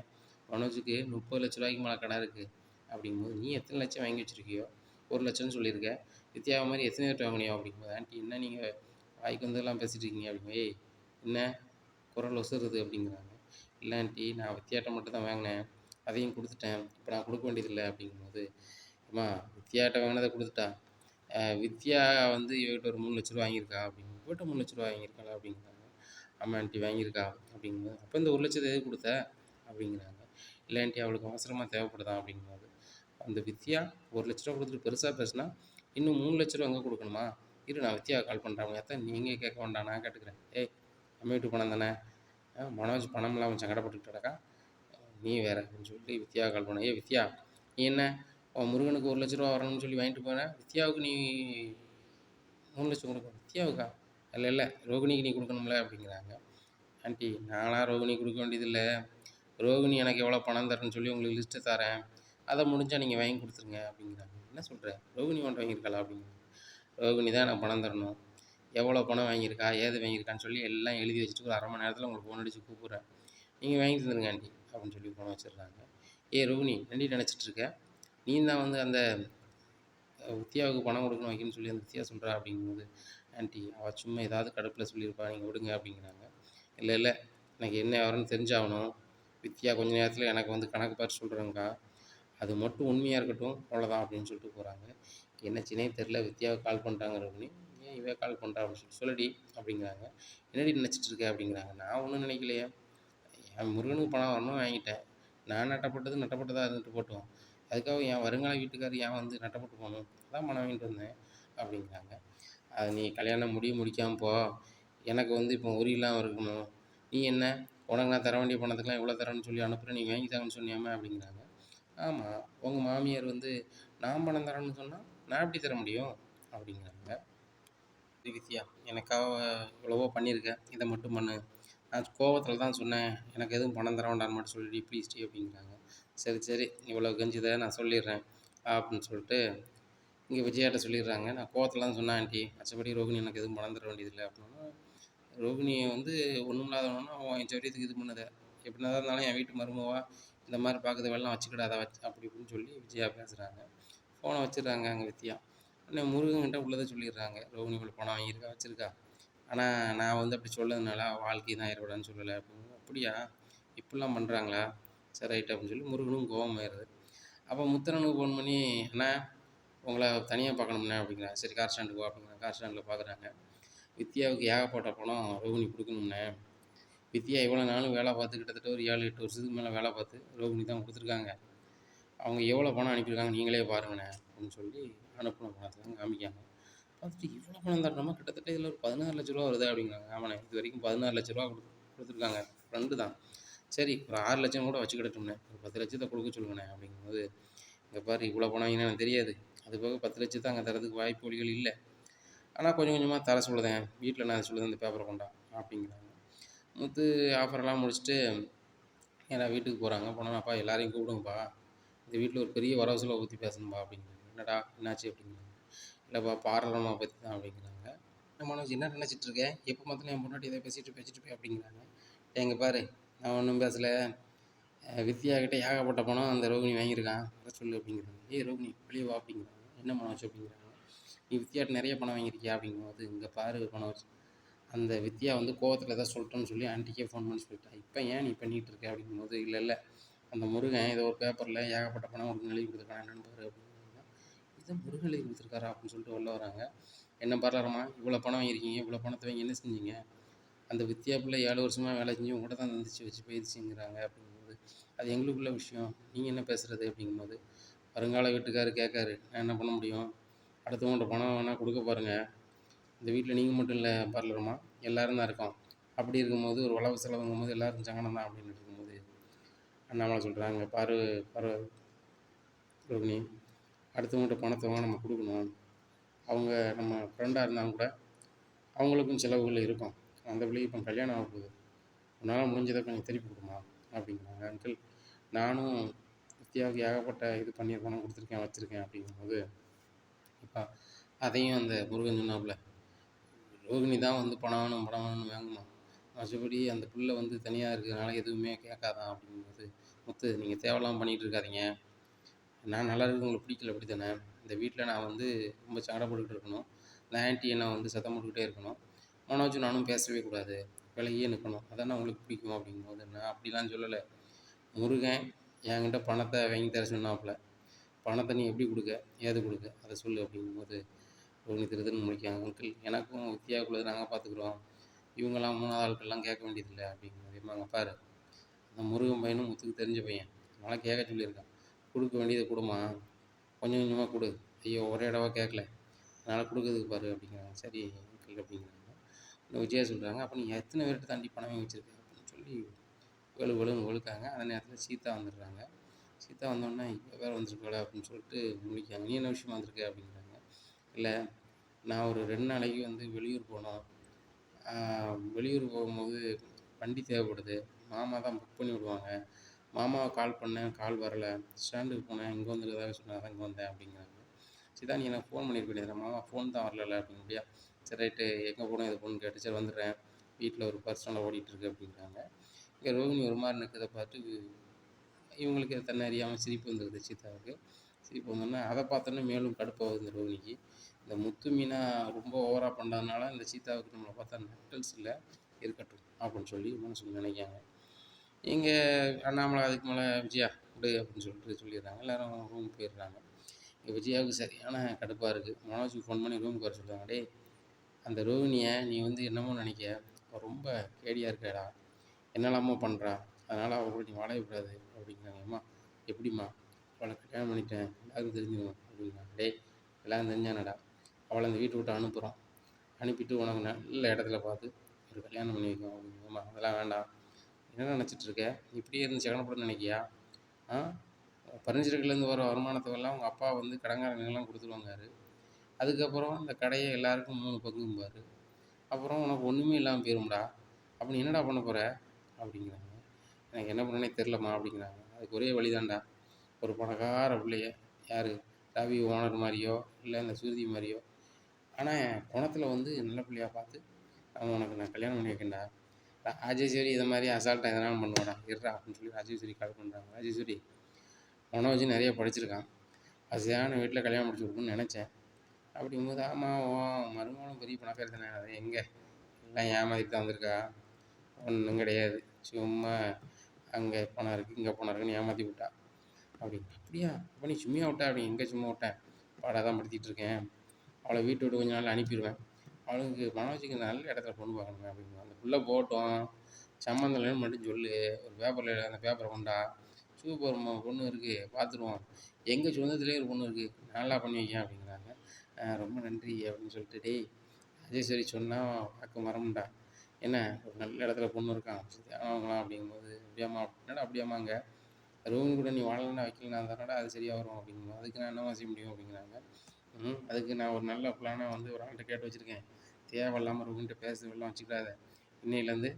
மனோஜுக்கு 30 லட்ச ரூபாய்க்கு மேலே கடன் இருக்குது அப்படிங்கும்போது, நீ எத்தனை லட்சம் வாங்கி வச்சுருக்கியோ? 1 லட்சம்னு சொல்லியிருக்க. வித்யாவை மாதிரி எத்தனை பேர்ட்ட வாங்கினியோ அப்படிங்கும்போது, ஆண்டி என்ன நீங்கள் வாய்க்கு வந்ததெல்லாம் பேசிகிட்டு இருக்கீங்க அப்படிங்கும்போது, ஏய் என்ன குரல் ஒசுருது அப்படிங்கிறாங்க. இல்லை ஆண்டி நான் வித்யாட்ட மட்டும் தான் வாங்கினேன், அதையும் கொடுத்துட்டேன், இப்போ நான் கொடுக்க வேண்டியதில்லை அப்படிங்கும்போது, அம்மா வித்யாட்ட வாங்கினதை கொடுத்துட்டா வித்யா வந்து இவகிட்ட ஒரு 3 லட்ச ரூபா வாங்கியிருக்கா அப்படிங்க, இவகிட்ட 3 லட்ச ரூபா வாங்கியிருக்காளா அப்படிங்கிறாங்க. ஆமாம் ஆண்டி வாங்கியிருக்கா அப்படிங்கும்போது, அப்போ இந்த 1 லட்சத்தை எதுக்கு கொடுத்த அப்படிங்கிறாங்க. இல்லை ஆண்டி அவளுக்கு அவசரமாக தேவைப்படுதான் அப்படிங்கும்போது, அந்த வித்யா 1 லட்ச ரூபா கொடுத்துட்டு பெருசாக பேசுனா இன்னும் 3 லட்ச ரூபா எங்கே கொடுக்கணுமா? இரு நான் வித்யா கால் பண்ணுறேன். எத்தனை நீங்கள் கேட்க வேண்டாம் நான் கேட்டுக்கிறேன். ஏய் நம்ம வீட்டு பணம் தானே, மனோஜ் பணம் இல்லாமல் சங்கடப்பட்டுக்கிட்டு கிடக்கா, நீ வேற அப்படின்னு சொல்லிட்டு வித்யா கால் பண்ண. வித்யா நீ என்ன உன் முருகனுக்கு 1 லட்ச ரூபா வரணும்னு சொல்லி வாங்கிட்டு போனேன், வித்யாவுக்கு நீ 3 லட்சம் கொடுக்கணும். வித்யாவுக்கா? இல்லை ரோகிணிக்கு நீ கொடுக்கணும்ல அப்படிங்கிறாங்க. ஆண்டி நானாக ரோகிணி கொடுக்க வேண்டியதில்லை, ரோகிணி எனக்கு எவ்வளோ பணம் தரேன்னு சொல்லி உங்களுக்கு லிஸ்ட்டு தரேன், அதை முடிஞ்சால் நீங்கள் வாங்கி கொடுத்துருங்க அப்படிங்கிறாங்க. என்ன சொல்கிற ரோகிணி ஒன்று வாங்கியிருக்காளா அப்படிங்கிறாங்க. ரோகிணி தான் எனக்கு பணம் தரணும், எவ்வளோ பணம் வாங்கியிருக்கா ஏது வாங்கியிருக்கான்னு சொல்லி எல்லாம் எழுதி வச்சுட்டு ஒரு 1/2 மணி நேரத்தில் உங்களுக்கு ஃபோன் அடித்து கூப்பிட்றேன், நீங்கள் வாங்கி தந்துருங்க ஆண்டி அப்படின்னு சொல்லி ஃபோன் வச்சிடுறாங்க. ரோகிணி நண்டி நினச்சிட்ருக்க, நீ தான் வந்து அந்த வித்யாவுக்கு பணம் கொடுக்கணும் வைக்கணும்னு சொல்லி அந்த வித்யா சொல்கிறா அப்படிங்கும்போது, ஆண்டி அவள் சும்மா ஏதாவது கடுப்பில் சொல்லியிருப்பா நீங்கள் விடுங்க அப்படிங்கிறாங்க. இல்லை எனக்கு என்ன விவரம்னு தெரிஞ்சாகணும், வித்யா கொஞ்ச நேரத்தில் எனக்கு வந்து கணக்கு பார்த்து சொல்கிறேங்க்கா, அது மட்டும் உண்மையாக இருக்கட்டும் அவ்வளோதான் அப்படின்னு சொல்லிட்டு போகிறாங்க. என்னச்சினே தெரில வித்யாவுக்கு கால் பண்ணிட்டாங்க ரோகிணி, ஏன் இவன் கால் பண்ணுறா அப்படின்னு சொல்லி சொல்லுடி அப்படிங்கிறாங்க. என்னடி நினச்சிட்டு இருக்க அப்படிங்கிறாங்க. நான் ஒன்றும் நினைக்கலையே, என் முருகனுக்கு பணம் வரணும் வாங்கிட்டேன், நான் நட்டப்பட்டதாக இருந்துட்டு போட்டோம், அதுக்காக என் வருங்கால வீட்டுக்காரர் ஏன் வந்து நட்டப்பட்டு போகணும், அதான் பணம் வாங்கிட்டு வந்தேன் அப்படிங்கிறாங்க. அது நீ கல்யாணம் முடிக்காமல் போ, எனக்கு வந்து இப்போ உரி இல்லாமல் இருக்கணும், நீ என்ன உனக்கு நான் தர வேண்டிய பணத்துக்கெலாம் எவ்வளோ தரேன்னு சொல்லி அனுப்புகிறேன், நீ வாங்கி தாங்கன்னு சொன்னியாமா அப்படிங்கிறாங்க. ஆமாம் உங்கள் மாமியார் வந்து நான் பணம் தரேன்னு சொன்னால் நான் எப்படி தர முடியும் அப்படிங்கிறாங்க. வித்யா எனக்காக எவ்வளவோ பண்ணியிருக்கேன், இதை மட்டும் பண்ணு, நான் கோவத்தில் தான் சொன்னேன், எனக்கு எதுவும் பணம் தர வேண்டாம்னு மட்டும் சொல்லிடி ப்ளீஸ்டி அப்படிங்கிறாங்க. சரி இவ்வளோ கெஞ்சுதை நான் சொல்லிடுறேன் அப்படின்னு சொல்லிட்டு இங்கே விஜயாட்ட சொல்லிடுறாங்க. நான் கோவத்தில் தான் சொன்னேன் ஆண்டி, மற்றபடி ரோகிணி எனக்கு எதுவும் பணம் தர வேண்டியதில்லை அப்படின்னா, ரோகிணியை வந்து ஒன்றும் இல்லாதவனா அவன் என் சௌரியத்துக்கு இது பண்ணுதை, எப்படின்னா இருந்தாலும் என் வீட்டு மருமவா இந்த மாதிரி பார்க்குற வேலைலாம் வச்சுக்கிடாத அப்படி இப்படின்னு சொல்லி விஜயா பேசுகிறாங்க. ஃபோனை வச்சிடுறாங்க அங்கே வித்யா. உடனே முருகன்கிட்ட உள்ளதை சொல்லிடுறாங்க, ரோகிணி இவ்வளோ பணம் வாங்கியிருக்கா வச்சுருக்கா, ஆனால் நான் வந்து அப்படி சொல்லதுனால வாழ்க்கை தான் ஆயிடக்கூடாதுன்னு சொல்லலை அப்படின்னு. அப்படியா இப்படிலாம் பண்ணுறாங்களா, சரி ரைட் அப்படின்னு சொல்லி முருகனும் கோவம் ஆயிடுது. அப்போ முத்தரனுக்கு ஃபோன் பண்ணி, அண்ணா உங்களை தனியாக பார்க்கணும்ண்ணே அப்படிங்கிறாங்க. சரி கார் ஸ்டாண்டுக்கு போ அப்படிங்கிறாங்க. கார் ஸ்டாண்டில் பார்க்குறாங்க. வித்யாவுக்கு ஏகப்பட்ட பணம் ரோகிணி கொடுக்கணும்ண்ணே, வித்யா இவ்வளோ நாளும் வேலை பார்த்து கிட்டத்தட்ட ஒரு 7-8 வருஷத்துக்கு மேலே வேலை பார்த்து ரோகிணி தான் கொடுத்துருக்காங்க, அவங்க எவ்வளோ பணம் அனுப்பியிருக்காங்க நீங்களே பாருங்கண்ணே அப்படின்னு சொல்லி அனுப்பின பணத்தை தான் காமிக்காங்க. பார்த்துட்டு இவ்வளோ பணம் தரணுமா, கிட்டத்தட்ட இதில் ஒரு 16 லட்ச ரூபா வருது அப்படிங்கிறாங்க. ஆமாண்ணே இது வரைக்கும் 16 லட்ச ரூபா கொடுத்துருக்காங்க ஃப்ரெண்டு தான், சரி ஒரு 6 லட்சம் கூட வச்சுக்கிடட்டும்ண்ணே, ஒரு 10 லட்சத்தை கொடுக்க சொல்லுங்கண்ணே அப்படிங்கும்போது, இங்கே பாரு இவ்வளோ பணம் வாங்கினா எனக்கு தெரியாது, அது போக 10 லட்சத்தை அங்கே தரதுக்கு வாய்ப்பு வழிகள் இல்லை, ஆனால் கொஞ்சம் கொஞ்சமாக தர சொல்லுதேன், வீட்டில் நான் சொல்லுதேன் இந்த பேப்பரை கொண்டா அப்படிங்கிறாங்க. முத்து ஆஃபரெல்லாம் முடிச்சுட்டு நேராக வீட்டுக்கு போகிறாங்க. போனோன்னே, அப்பா எல்லாரையும் கூப்பிடுங்கப்பா, இந்த வீட்டில் ஒரு பெரிய வரவு செலவை பற்றி பேசணும்பா அப்படிங்கிறாங்க. என்னடா என்னாச்சு அப்படிங்கிறாங்க. இல்லைப்பா பார்லரம்மா பற்றி தான் அப்படிங்கிறாங்க. என்ன மனோஜ் என்ன நினச்சிட்டு இருக்கேன், எப்போ பார்த்தாலும் என் பொண்டாட்டி இதை பேசிட்டு போய் அப்படிங்கிறாங்க. எங்க பாரு, நான் ஒன்றும் பேசலை, வித்யா கிட்ட ஏகப்பட்ட பணம் அந்த ரோகிணி வாங்கியிருக்கான், வர சொல்லு அப்படிங்கிறாங்க. ஏய் ரோகிணி வெளியே வா அப்படிங்கிறாங்க. என்ன மனோஜ் அப்படிங்கிறாங்க. நீ வித்யாட்ட நிறைய பணம் வாங்கியிருக்கியா அப்படிங்கும்போது, இங்கே பாரு மனோஜ், அந்த வித்யா வந்து கோவத்தில் ஏதாவது சொல்லிட்டோன்னு சொல்லி ஆன்ட்டிக்கே ஃபோன் பண்ணி சொல்லிட்டா, இப்போ ஏன் நீ பண்ணிகிட்டு இருக்க அப்படிங்கும்போது, இல்லை இல்லை அந்த முருகன் ஏதோ ஒரு பேப்பரில் ஏகப்பட்ட பணம் உனக்கு எழுதி கொடுத்துருக்கான் என்னென்னு பாரு அப்படிங்கிறாங்க. இதை முருகன் எழுதி கொடுத்துருக்காரா அப்படின்னு சொல்லிட்டு வெளில வராங்க. என்ன பார்லரம்மா இவ்வளோ பணம் வாங்கியிருக்கீங்க, இவ்வளோ பணத்தை வாங்கி என்ன செஞ்சீங்க, அந்த வித்யா பிள்ளை 7 வருஷமாக வேலை செஞ்சு உங்கள்கிட்ட தான் தந்துச்சு வச்சு போயிடுச்சுங்கிறாங்க அப்படிங்கும்போது, அது எங்களுக்குள்ள விஷயம், நீங்கள் என்ன பேசுகிறது அப்படிங்கும்போது, வருங்கால வீட்டுக்காரர் கேட்காரு, நான் என்ன பண்ண முடியும், அடுத்தவங்கள்ட்ட பணம் வேணால் கொடுக்க பாருங்கள், இந்த வீட்டில் நீங்கள் மட்டும் இல்லை பார்லரம்மா, எல்லோரும் தான் இருக்கோம், அப்படி இருக்கும்போது ஒரு வளவு செலவுங்கும் போது எல்லோரும் சங்கடம் தான் அப்படின்னு இருக்கும்போது அண்ணாமலை சொல்கிறாங்க, பாரு பாரு ரோகிணி, அடுத்தவங்கள்ட்ட பணத்தை வாங்க நம்ம கொடுக்கணும், அவங்க நம்ம ஃப்ரெண்டாக இருந்தாலும் கூட அவங்களுக்கும் செலவுகள் இருக்கும், அந்த பிள்ளைக்கு இப்போ கல்யாணம் ஆக போகுது, உன்னால் முடிஞ்சதை கொஞ்சம் திருப்பி கொடுமா அப்படிங்கிறாங்க. அங்கிள் நானும் வித்யாவுக்கு ஏகப்பட்ட இது பண்ணி பணம் கொடுத்துருக்கேன் வச்சுருக்கேன் அப்படிங்கும்போது, இப்போ அதையும் அந்த முருகன் சொன்னாப்புல, ரோகிணி தான் வந்து பணம் வேணும்னு வாங்கணும், மற்றபடி அந்த பிள்ளை வந்து தனியாக இருக்கிறதுனால எதுவுமே கேட்காதான் அப்படிங்கும்போது, முத்து நீங்கள் தேவையில்லாமல் பண்ணிகிட்டு இருக்காதீங்க, நான் நல்லா இருக்குது உங்களுக்கு பிடிக்கல அப்படி தானே, இந்த வீட்டில் நான் வந்து ரொம்ப சங்கடப்பட்டுக்கிட்டு இருக்கணும், இந்த ஆன்ட்டி என்னை வந்து சத்தம் போட்டுக்கிட்டே இருக்கணும், மனோஜ் நானும் பேசவே கூடாது, விலகியே நிற்கணும், அதானே உங்களுக்கு பிடிக்கும் அப்படிங்கும்போது, நான் அப்படிலாம் சொல்லலை, முருகன் என்கிட்ட பணத்தை வாங்கி தர சொன்னாப்புல, பணத்தை நீ எப்படி கொடுக்க ஏது கொடுக்க அதை சொல்லு அப்படிங்கும்போது, ரோகிணி திருதுன்னு முடிக்காங்க. அங்கிள் எனக்கும் வித்தியாவுக்குள்ளது நாங்கள் பார்த்துக்குறோம், இவங்கெல்லாம் 3வது ஆட்கள்லாம் கேட்க வேண்டியதில்லை அப்படிங்கும்போது, இம்மாங்க பாரு அந்த முருகன் பையனும் முத்துக்கு தெரிஞ்ச பையன், அதனால் கேட்க சொல்லியிருக்கான், கொடுக்க வேண்டியதை கொடுமா, கொஞ்சம் கொஞ்சமாக கொடு, ஐயோ ஒரே இடவா கேட்கல, அதனால் கொடுக்குறதுக்கு பாரு அப்படிங்கிறாங்க. சரி அங்கிள் அப்படிங்கிறாங்க. இந்த விஜயா சொல்கிறாங்க, அப்போ நீ எத்தனை பேர்கிட்ட தாண்டி பணம் வாங்கி வச்சுருக்க அப்படின்னு சொல்லி வெளுன்னு வெளுக்காங்க. அந்த நேரத்தில் சீதா வந்துடுறாங்க. சீதா வந்தோடனே இப்போ வேறு வந்துருக்காளா அப்படின்னு சொல்லிட்டு முடிக்காங்க. நீ என்ன விஷயமா வந்திருக்க அப்படிங்கிறாங்க. இல்லை நான் ஒரு 2 நாளைக்கு வந்து வெளியூர் போனோம், வெளியூர் போகும்போது வண்டி தேவைப்படுது, மாமா தான் புக் பண்ணி விடுவாங்க, மாமாவை கால் பண்ணேன் கால் வரலை, ஸ்டாண்டுக்கு போனேன் இங்கே வந்துருக்கதாக சொன்னாங்க தான் இங்கே வந்தேன் அப்படிங்கிறாங்க. சரி நீ எனக்கு ஃபோன் பண்ணியிருக்க வேண்டியது, மாமா ஃபோன் தான் வரல அப்படிங்க அப்படியா, சரி ரைட்டு எங்கே போகணும் எது போகணுன்னு கேட்டு சரி வந்துடுறேன், வீட்டில் ஒரு பர்சனலாக ஓடிட்டுருக்கு அப்படிங்கிறாங்க. இங்கே ரோகிணி ஒரு மாதிரி நிற்கிறத பார்த்து இவங்களுக்கு தன்னை அறியாமல் சிரிப்பு வந்துடுது சீதாவுக்கு. சிரிப்பு வந்தோடனே அதை பார்த்தோன்னே மேலும் கடுப்பாகுது இந்த ரோகிணிக்கு. இந்த முத்து மீனா ரொம்ப ஓவராக பண்ணுறதுனால இந்த சீதாவுக்கு நம்மளை பார்த்தா நட்டல்ஸ் இல்லை, இருக்கட்டும் அப்படின்னு சொல்லி மனசுக்குள்ள நினைக்காங்க. இங்கே அண்ணாமலை அதுக்கு மேலே விஜயா விடு அப்படின்னு சொல்லிட்டு சொல்லிடுறாங்க. எல்லோரும் ரூமுக்கு போயிடுறாங்க. இங்கே விஜயாவுக்கு சரியான கடுப்பாக இருக்குது. மனோஜுக்கு ஃபோன் பண்ணி ரூமுக்கு வர சொல்லுவாங்க. டேய் அந்த ரோகிணியை நீ வந்து என்னமோ நினைக்க, ரொம்ப கேடியாக இருக்கடா, என்னெல்லாமோ பண்ணுறா, அதனால் அவள் கூட நீ வாழக்கூடாது அப்படிங்கிறாங்க. அம்மா எப்படிம்மா, அவளை கல்யாணம் பண்ணிட்டேன் எல்லாருக்கும் தெரிஞ்சுக்கணும் அப்படிங்கிறாங்க. டேய் எல்லாம் தெரிஞ்சானடா, அவளை அந்த வீட்டை விட்டு அனுப்புகிறோம், அனுப்பிட்டு உனக்கு நல்ல இடத்துல பார்த்து ஒரு கல்யாணம் பண்ணி வைக்கும் அப்படிங்கம்மா. அதெல்லாம் வேண்டாம், என்ன நினச்சிட்ருக்க, இப்படியே இருந்து சகனப்பட நினைக்கியா, பர்னிச்சர்கள்லேருந்து வர வருமானத்துக்கெல்லாம் உங்கள் அப்பா வந்து கடங்காரங்கெல்லாம் கொடுத்துருவாங்காரு, அதுக்கப்புறம் அந்த கடையை எல்லாருக்கும் 3 பங்கும்பார், அப்புறம் உனக்கு ஒன்றுமே இல்லாமல் போயிரும்டா, அப்போ நீ என்னடா பண்ண போகிற அப்படிங்கிறாங்க. எனக்கு என்ன பண்ணனே தெரிலம்மா அப்படிங்கிறாங்க. அதுக்கு ஒரே வழிதான்டா, ஒரு பணக்கார பிள்ளைய, யார் ரவி ஓனர் மாதிரியோ இல்லை இந்த சுருதி மாதிரியோ, ஆனால் குணத்தில் வந்து நல்ல பிள்ளையாக பார்த்து நான் கல்யாணம் பண்ணி வைக்கேன்டா, ராஜேஸ்வரி இதை மாதிரி அசால்ட்டாக எதனாலும் பண்ணுவாடா இருடா அப்படின்னு சொல்லி ராஜேஸ்வரி கால் பண்ணுறாங்க. ராஜேஸ்வரி மனோஜ் நிறைய படிச்சிருக்கான், வசதியான வீட்டில் கல்யாணம் முடிச்சு கொடுக்கணும்னு நினச்சேன் அப்படிங்கும்போது, ஆமாம் ஓ மருமகளும் பெரிய பணக்காரி தானே, அது எங்கே எல்லாம் ஏமாதிட்டு தான் வந்திருக்கா, ஒன்றும் கிடையாது, சும்மா அங்கே பணம் இருக்குது இங்கே பணம் இருக்குன்னு ஏமாற்றி விட்டா அப்படின்னு. அப்படியா அப்போ நீ சும்மா விட்டா அப்படி, எங்கே சும்மா விட்டேன், பாடாக தான் படுத்திகிட்டு இருக்கேன், அவளை வீட்டை விட்டு கொஞ்ச நாள் அனுப்பிடுவேன், அவளுக்கு மனோஜுக்கு நல்ல இடத்துல பொண்ணு பார்க்கணுமே அப்படிங்க. அந்த புள்ள போட்டோம், சம்மந்தம் இல்லைன்னு மட்டும் சொல்லு, ஒரு பேப்பரில் அந்த பேப்பரை கொண்டா, சூப்பர் பொண்ணு இருக்குது பார்த்துருவோம், எங்கள் சொந்தத்துலேயே ஒரு பொண்ணு இருக்குது நல்லா பண்ணி வைக்கேன் அப்படிங்கிறாங்க. ரொம்ப நன்றி அப்படின்னு சொல்லிட்டு, டேய் ராஜேஸ்வரி சொன்னால் வாக்கு மரம்டா, என்ன ஒரு நல்ல இடத்துல பொண்ணு இருக்கான் அவங்களாம் அப்படிங்கும்போது, அப்படியாம்மா என்னடா அப்படியாம்மாங்க, ரோஹினி கூட நீ வாழலைன்னா வைக்கலனா தானடா அது சரியாக வரும் அப்படிங்கும்போது, அதுக்கு நான் என்ன செய்ய முடியும் அப்படிங்கிறாங்க. அதுக்கு நான் ஒரு நல்ல பிளானா வந்து ஒரு ஆள்கிட்ட கேட்டு வச்சுருக்கேன். தேவையில்லாம ரோகிணிட்ட பேசவெல்லாம் வச்சுக்கிடாத. இன்னையிலேருந்து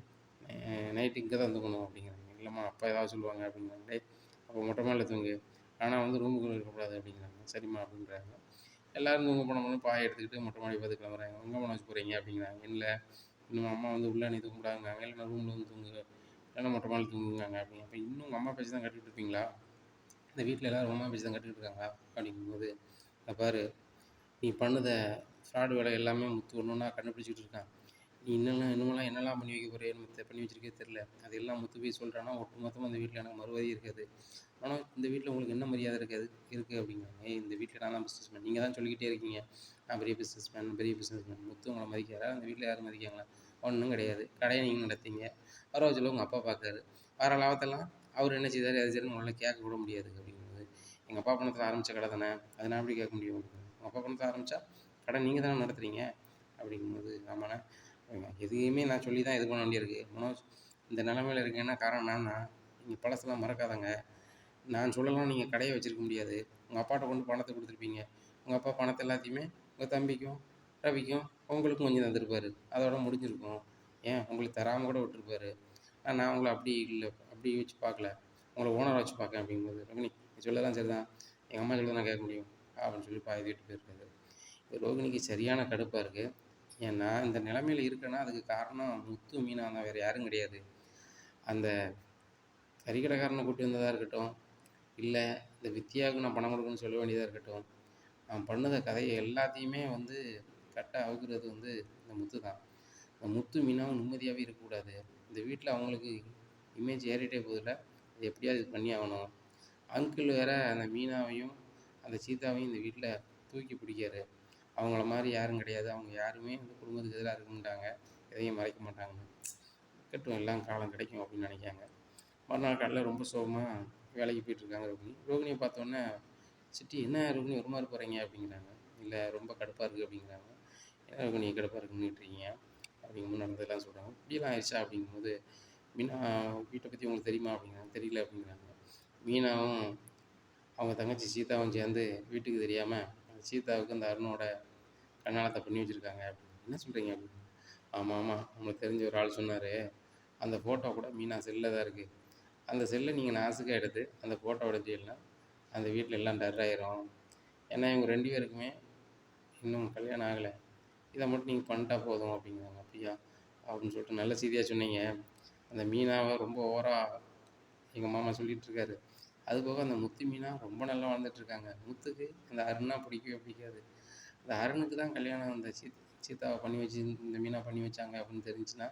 நைட்டு இங்கே தான் தூங்கணும் அப்படிங்கிறாங்க. இல்லைம்மா அப்பா ஏதாவது சொல்லுவாங்க அப்படிங்கிறாங்க. டேய் அப்போ மொட்டை மாடில தூங்கு. ஆனால் வந்து ரூமுக்குள்ள இருக்கக்கூடாது அப்படிங்கிறாங்க. சரிம்மா அப்படின்றாங்க. எல்லாரும் தூங்க போனோம்னு பாய எடுத்துக்கிட்டு மொட்டை மாடி பார்த்து கிளம்புறாங்க. எங்கே போன வச்சு போகிறீங்க அப்படிங்கிறாங்க. இல்லை இன்னும் அம்மா வந்து உள்ளே நீ தூங்கக்கூடாதுங்காங்க. இல்லை நான் ரூமில் வந்து தூங்கு. இல்லைன்னா மொட்டை மாடில தூங்குங்காங்க அப்படிங்க. அப்போ இன்னும் உங்கள் அம்மா பேச்சு தான் கட்டிக்கிட்டு இருப்பீங்களா? இந்த வீட்டில் எல்லோரும் அம்மா பேச்சு தான் கட்டிக்கிட்டு இருக்காங்களா? அப்படிங்கும்போது இந்த பாரு நீ பண்ணுத ஃப்ராடு வேலை எல்லாமே முத்து ஒன்று ஒன்றா கண்டுபிடிச்சிட்டு இருக்கான். நீ இன்னுமெல்லாம் என்னெல்லாம் பண்ணி வைக்க போறியன்னு பண்ணி வச்சிருக்கே தெரில. அது எல்லாம் முத்து போய் சொல்கிறான்னா ஒட்டு மொத்தமாக இந்த வீட்டில் எனக்கு மறுவாதி இருக்காது. ஆனால் இந்த வீட்டில் உங்களுக்கு என்ன மரியாதை இருக்குது அப்படிங்கிறாங்க. இந்த வீட்டில் நான் தான் பிஸ்னஸ் மேன். நீங்கள் தான் சொல்லிக்கிட்டே இருக்கீங்க நான் பெரிய பிஸ்னஸ் மேன் பெரிய பிஸ்னஸ் மேன். முத்து உங்களை மதிக்காரா? அந்த வீட்டில் யாரும் மதிக்காங்களா? ஒன்றும் கிடையாது. கடையை நீங்கள் நடத்தீங்க. வர வச்சுல உங்கள் அப்பா பார்க்காரு. வர லாபத்தெல்லாம் அவர் என்ன செய்தார் அது சரி உங்களால் கேட்க கூட முடியாது அப்படிங்கும்போது எங்கள் அப்பா பணத்தில் ஆரம்பித்த கடை தானே அதை நான் எப்படி கேட்க முடியும்? உங்கள் அப்பா பணத்தில் ஆரம்பித்தா கடை நீங்கள் தானே நடத்துகிறீங்க அப்படிங்கும்போது ஆமாண்ணே எதையுமே நான் சொல்லி தான் இது பண்ண வேண்டியிருக்கு. மனோஜ் இந்த நிலமையில இருக்கேன்னா காரணம் நான் தான். நீங்கள் பழசெல்லாம் மறக்காதங்க. நான் சொல்லலாம் நீங்கள் கடையை வச்சுருக்க முடியாது. உங்கள் அப்பாட்ட கொண்டு பணத்தை கொடுத்துருப்பீங்க. உங்கள் அப்பா பணத்தை எல்லாத்தையுமே உங்கள் தம்பிக்கும் ரவிக்கும் உங்களுக்கும் கொஞ்சம் தந்துருப்பார். அதோட முடிஞ்சிருக்கும். ஏன் உங்களுக்கு தராமல் கூட விட்டுருப்பாரு. நான் உங்களை அப்படி இல்லை அப்படி வச்சு பார்க்கல. உங்களை ஓனரை வச்சு பார்க்கேன் அப்படிங்கும்போது ரோகிணி நீ சொல்லதான் சரி தான். எங்கள் அம்மா சொல்ல நான் கேட்க முடியும் அப்படின்னு சொல்லி பாதி வீட்டு போயிருக்காரு. ரோகிணிக்கு சரியான கடுப்பாக இருக்குது. ஏன்னா இந்த நிலமையில இருக்கேன்னா அதுக்கு காரணம் முத்து மீனா தான், வேறு யாரும் கிடையாது. அந்த கறிக்கடைக்காரனை கூட்டி வந்ததாக இருக்கட்டும், இல்லை இந்த வித்தியாவுக்கு நான் பணம் கொடுக்கணும்னு சொல்ல வேண்டியதாக இருக்கட்டும், நான் பண்ணுத கதையை எல்லாத்தையுமே வந்து கரெக்டாக அவுக்கிறது வந்து இந்த முத்து தான். இந்த முத்து மீனாவும் நிம்மதியாகவே இருக்கக்கூடாது. இந்த வீட்டில் அவங்களுக்கு இமேஜ் ஏறிட்டே போதில்ல, அது எப்படியாவது இது பண்ணி ஆகணும். அங்கிள் வேற அந்த மீனாவையும் அந்த சீதாவையும் இந்த வீட்டில் தூக்கி பிடிக்காரு. அவங்கள மாதிரி யாரும் கிடையாது. அவங்க யாருமே வந்து குடும்பத்துக்கு எதிராக இருக்க மாட்டாங்க. எதையும் மறைக்க மாட்டாங்க. இருக்கட்டும் எல்லாம் காலம் கிடைக்கும் அப்படின்னு நினைக்காங்க. மறுநாள் காலையில் ரொம்ப சோகமாக வேலைக்கு போயிட்டுருக்காங்க ரோகிணி. ரோகிணியை பார்த்தோன்னே சிட்டி என்ன ரோகிணி ஒரு மாதிரி போகிறீங்க அப்படிங்கிறாங்க. இல்லை ரொம்ப கடுப்பாக இருக்குது அப்படிங்கிறாங்க. என்ன ரோகிணி கடுப்பாக இருக்குன்னுட்ருக்கீங்க அப்படிங்கும்போது நடந்ததெல்லாம் சொல்கிறாங்க. இப்படியெல்லாம் ஆயிடுச்சா அப்படிங்கும்போது மீனா வீட்டை பற்றி உங்களுக்கு தெரியுமா அப்படிங்கிறாங்க. தெரியல அப்படிங்கிறாங்க. மீனாவும் அவங்க தங்கச்சி சீதாவும் சேர்ந்து வீட்டுக்கு தெரியாமல் அந்த சீதாவுக்கு அந்த அருணோட கல்யாணத்தை பண்ணி வச்சுருக்காங்க அப்படின்னு. என்ன சொல்கிறீங்க அப்படின்னு. ஆமாம் ஆமாம் நம்மளுக்கு தெரிஞ்ச ஒரு ஆள் சொன்னார். அந்த ஃபோட்டோ கூட மீனா செல்லில் தான் இருக்குது. அந்த செல்லை நீங்கள் நாசுக்காக எடுத்து அந்த ஃபோட்டோ உடச்சிங்கன்னா அந்த வீட்டில் எல்லாம் டர் ஆயிரும். ஏன்னா இவங்க 2 பேருக்குமே இன்னும் கல்யாணம் ஆகலை. இதை மட்டும் நீங்கள் பண்ணிட்டா போதும் அப்படிங்கிறாங்க. அப்படியா அப்படின்னு சொல்லிட்டு நல்ல செய்தியாக சொன்னீங்க. அந்த மீனாவை ரொம்ப ஓவராக எங்கள் மாமா சொல்லிகிட்டு இருக்காரு. அதுபோக அந்த முத்து மீனா ரொம்ப நல்லா வாழ்ந்துட்டுருக்காங்க. முத்துக்கு அந்த அருணா பிடிக்கவே பிடிக்காது. அந்த அருணுக்கு தான் கல்யாணம் அந்த சீதாவை பண்ணி வச்சு இந்த மீனா பண்ணி வச்சாங்க அப்படின்னு தெரிஞ்சுன்னா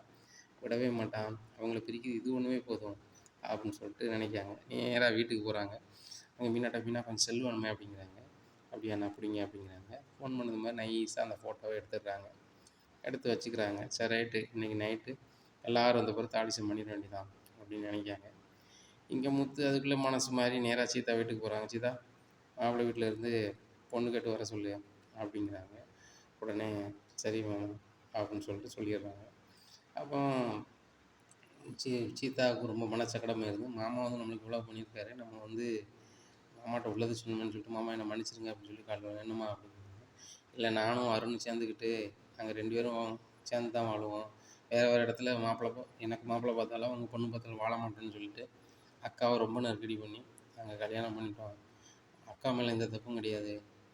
விடவே மாட்டான். அவங்கள பிரிக்கிறது இது ஒன்றுமே போதும் அப்படின்னு சொல்லிட்டு நினைக்காங்க. நேராக வீட்டுக்கு போகிறாங்க. அங்கே மீனா கொஞ்சம் செல் வேணுமே அப்படிங்கிறாங்க. அப்படியா நான் பிடிங்க அப்படிங்கிறாங்க. ஃபோன் பண்ணது மாதிரி நைஸாக அந்த ஃபோட்டோவை எடுத்துடுறாங்க. எடுத்து வச்சுக்கிறாங்க. சரி ரைட்டு இன்றைக்கி நைட்டு எல்லோரும் வந்த பிறகு தாலிசம் பண்ணிட வேண்டியதான் அப்படின்னு நினைக்காங்க. இங்கே முத்து அதுக்குள்ளே மனசு மாதிரி நேராக சீதா வீட்டுக்கு போகிறாங்க. சீதா மாப்பிள்ளை வீட்டில் இருந்து பொண்ணு கேட்டு வர சொல்லு அப்படிங்கிறாங்க. உடனே சரி மேம் அப்படின்னு சொல்லிட்டு சொல்லிடுறாங்க. அப்போ சீதாவுக்கு ரொம்ப மனச்சக்கடமாக இருந்து மாமா வந்து நம்மளுக்கு இவ்வளோ பண்ணியிருக்காரு, நம்ம வந்து மாமாட்ட உள்ளது சொன்னோம்னு சொல்லிட்டு மாமா என்னை மன்னிச்சிருங்க அப்படின்னு சொல்லி காட்டுவாங்க. என்னம்மா அப்படிங்கிறாங்க. இல்லை நானும் அருணும் சேர்ந்துக்கிட்டு நாங்கள் 2 பேரும் சேர்ந்து தான் வாழுவோம். வேறு வேறு இடத்துல எனக்கு மாப்பிள்ளை பார்த்தாலும் அவங்க பொண்ணு பார்த்தாலும் வாழ மாட்டேன்னு சொல்லிட்டு அக்காவை ரொம்ப நெருக்கடி பண்ணி நாங்கள் கல்யாணம் பண்ணிட்டோம். அக்கா மேலே எந்த தப்பும் கிடையாது.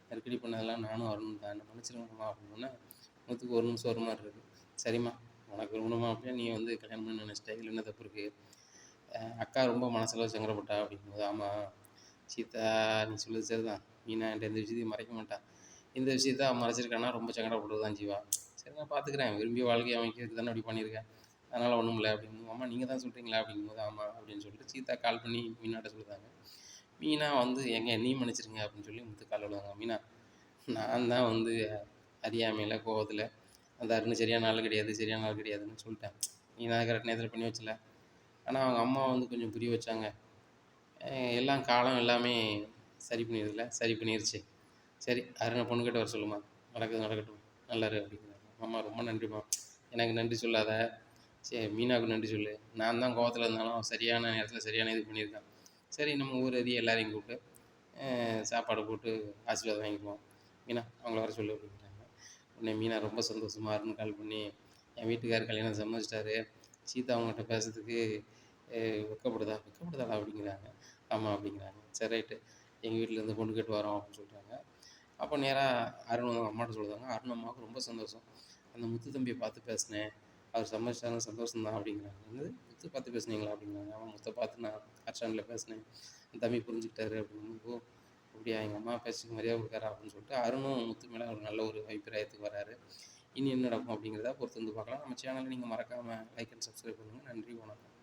நெருக்கடி பண்ணதெல்லாம் நானும் அருணும் தான். என்னை மன்னிச்சிருங்கம்மா அப்படின்னோடனே முத்துக்கு ஒரு நிமிஷம் ஒரு மாதிரி இருக்குது. சரிம்மா உனக்கு விரும்பணுமா அப்படியே நீ வந்து கல்யாணம் பண்ணி நினச்சிட்ட, இதில் என்ன தப்பு இருக்குது? அக்கா ரொம்ப மனசளவு சங்கடப்பட்டா அப்படிங்கும்போது ஆமாம் சீதா நீ சொல்லுது சரி தான். மீனா என்கிட்ட எந்த விஷயத்தையும் மறைக்க மாட்டான். இந்த விஷயத்த அவன் மறைச்சிருக்கானா ரொம்ப சங்கடப்படுறது தான் ஜீவா. சரி நான் பார்த்துக்கிறேன். விரும்பிய வாழ்க்கையை அமைக்கிறதுக்கு தானே அப்படி பண்ணியிருக்கேன். அதனால் ஒன்றும் இல்லை அப்படிங்கும்போது அம்மா நீங்கள் தான் சொல்கிறீங்களா அப்படிங்கும்போது ஆமாம் அப்படின்னு சொல்லிட்டு சீதா கால் பண்ணி மீனாட்ட சொல்லுறாங்க. மீனா வந்து என்னையும் மன்னிச்சிருங்க அப்படின்னு சொல்லி முத்து கால் விழுவாங்க. மீனா நான் தான் வந்து அறியாமையில் கோவத்தில் அந்த அருண் சரியான நாள் கிடையாது சரியான நாள் கிடையாதுன்னு சொல்லிட்டேன். நீ தான் கரெக்ட் நேரத்தில் பண்ணி வச்சல. ஆனால் அவங்க அம்மா வந்து கொஞ்சம் புரிய வச்சாங்க. எல்லாம் காலம் எல்லாமே சரி பண்ணிருச்சு. சரி அருணை பொண்ணு கிட்ட வர சொல்லுமா, நடக்கட்டும் நல்லாரு அப்படிங்கிறாங்க. அம்மா ரொம்ப நன்றிம்மா. எனக்கு நன்றி சொல்லாத, சரி மீனாவுக்கு நன்றி சொல்லு. நான் தான் கோவத்தில் இருந்தாலும் சரியான நேரத்தில் சரியான இது பண்ணியிருக்கேன். சரி நம்ம ஊர் அறிய எல்லாரையும் கூப்பிட்டு சாப்பாடு போட்டு ஆசீர்வாதம் வாங்கிக்குவோம். மீனா அவங்கள வர சொல்லு அப்படிங்கிறாங்க. உடனே மீனா ரொம்ப சந்தோஷமா அருண் கால் பண்ணி, என் வீட்டுக்காரர் கல்யாணம் சம்மதிச்சிட்டாரு. சீதா அவங்ககிட்ட பேசுறதுக்கு வெட்கப்படுதா? வெட்கப்படுதாடா அப்படிங்கிறாங்க. ஆமாம் அப்படிங்கிறாங்க. சரி ரைட்டு. எங்கள் வீட்டிலேருந்து பொண்ணு கேட்டு வரோம் அப்படின்னு சொல்கிறாங்க. அப்போ நேரா அருண் அவங்க அம்மாட்ட சொல்லுதாங்க. அருண் அம்மாவுக்கு ரொம்ப சந்தோஷம். அந்த முத்து தம்பியை பார்த்து பேசினேன். அவர் சம்மதிச்சிட்டாருங்க சந்தோஷம் தான் அப்படிங்கிறாங்க. என்னது முத்து பார்த்து பேசுனீங்களா அப்படிங்கிறாங்க. ஆமாம் முத்தை பார்த்து நான் அர்ச்சனையில் பேசினேன். அந்த தம்பி புரிஞ்சுக்கிட்டாரு அப்படின்னு. ஓ அப்படியா எங்கள் அம்மா பேச்சுக்கு மரியாதை கொடுக்காரா அப்படின்னு சொல்லிட்டு அருணும் முத்து மேலே ஒரு நல்ல ஒரு அபிப்பிராயத்துக்கு வராரு. இனி என்ன நடக்கும் அப்படிங்கிறத பொறுத்து வந்து பார்க்கலாம். நம்ம சேனலை நீங்கள் மறக்காமல் லைக் அண்ட் சப்ஸ்கிரைப் பண்ணுங்கள். நன்றி, வணக்கம்.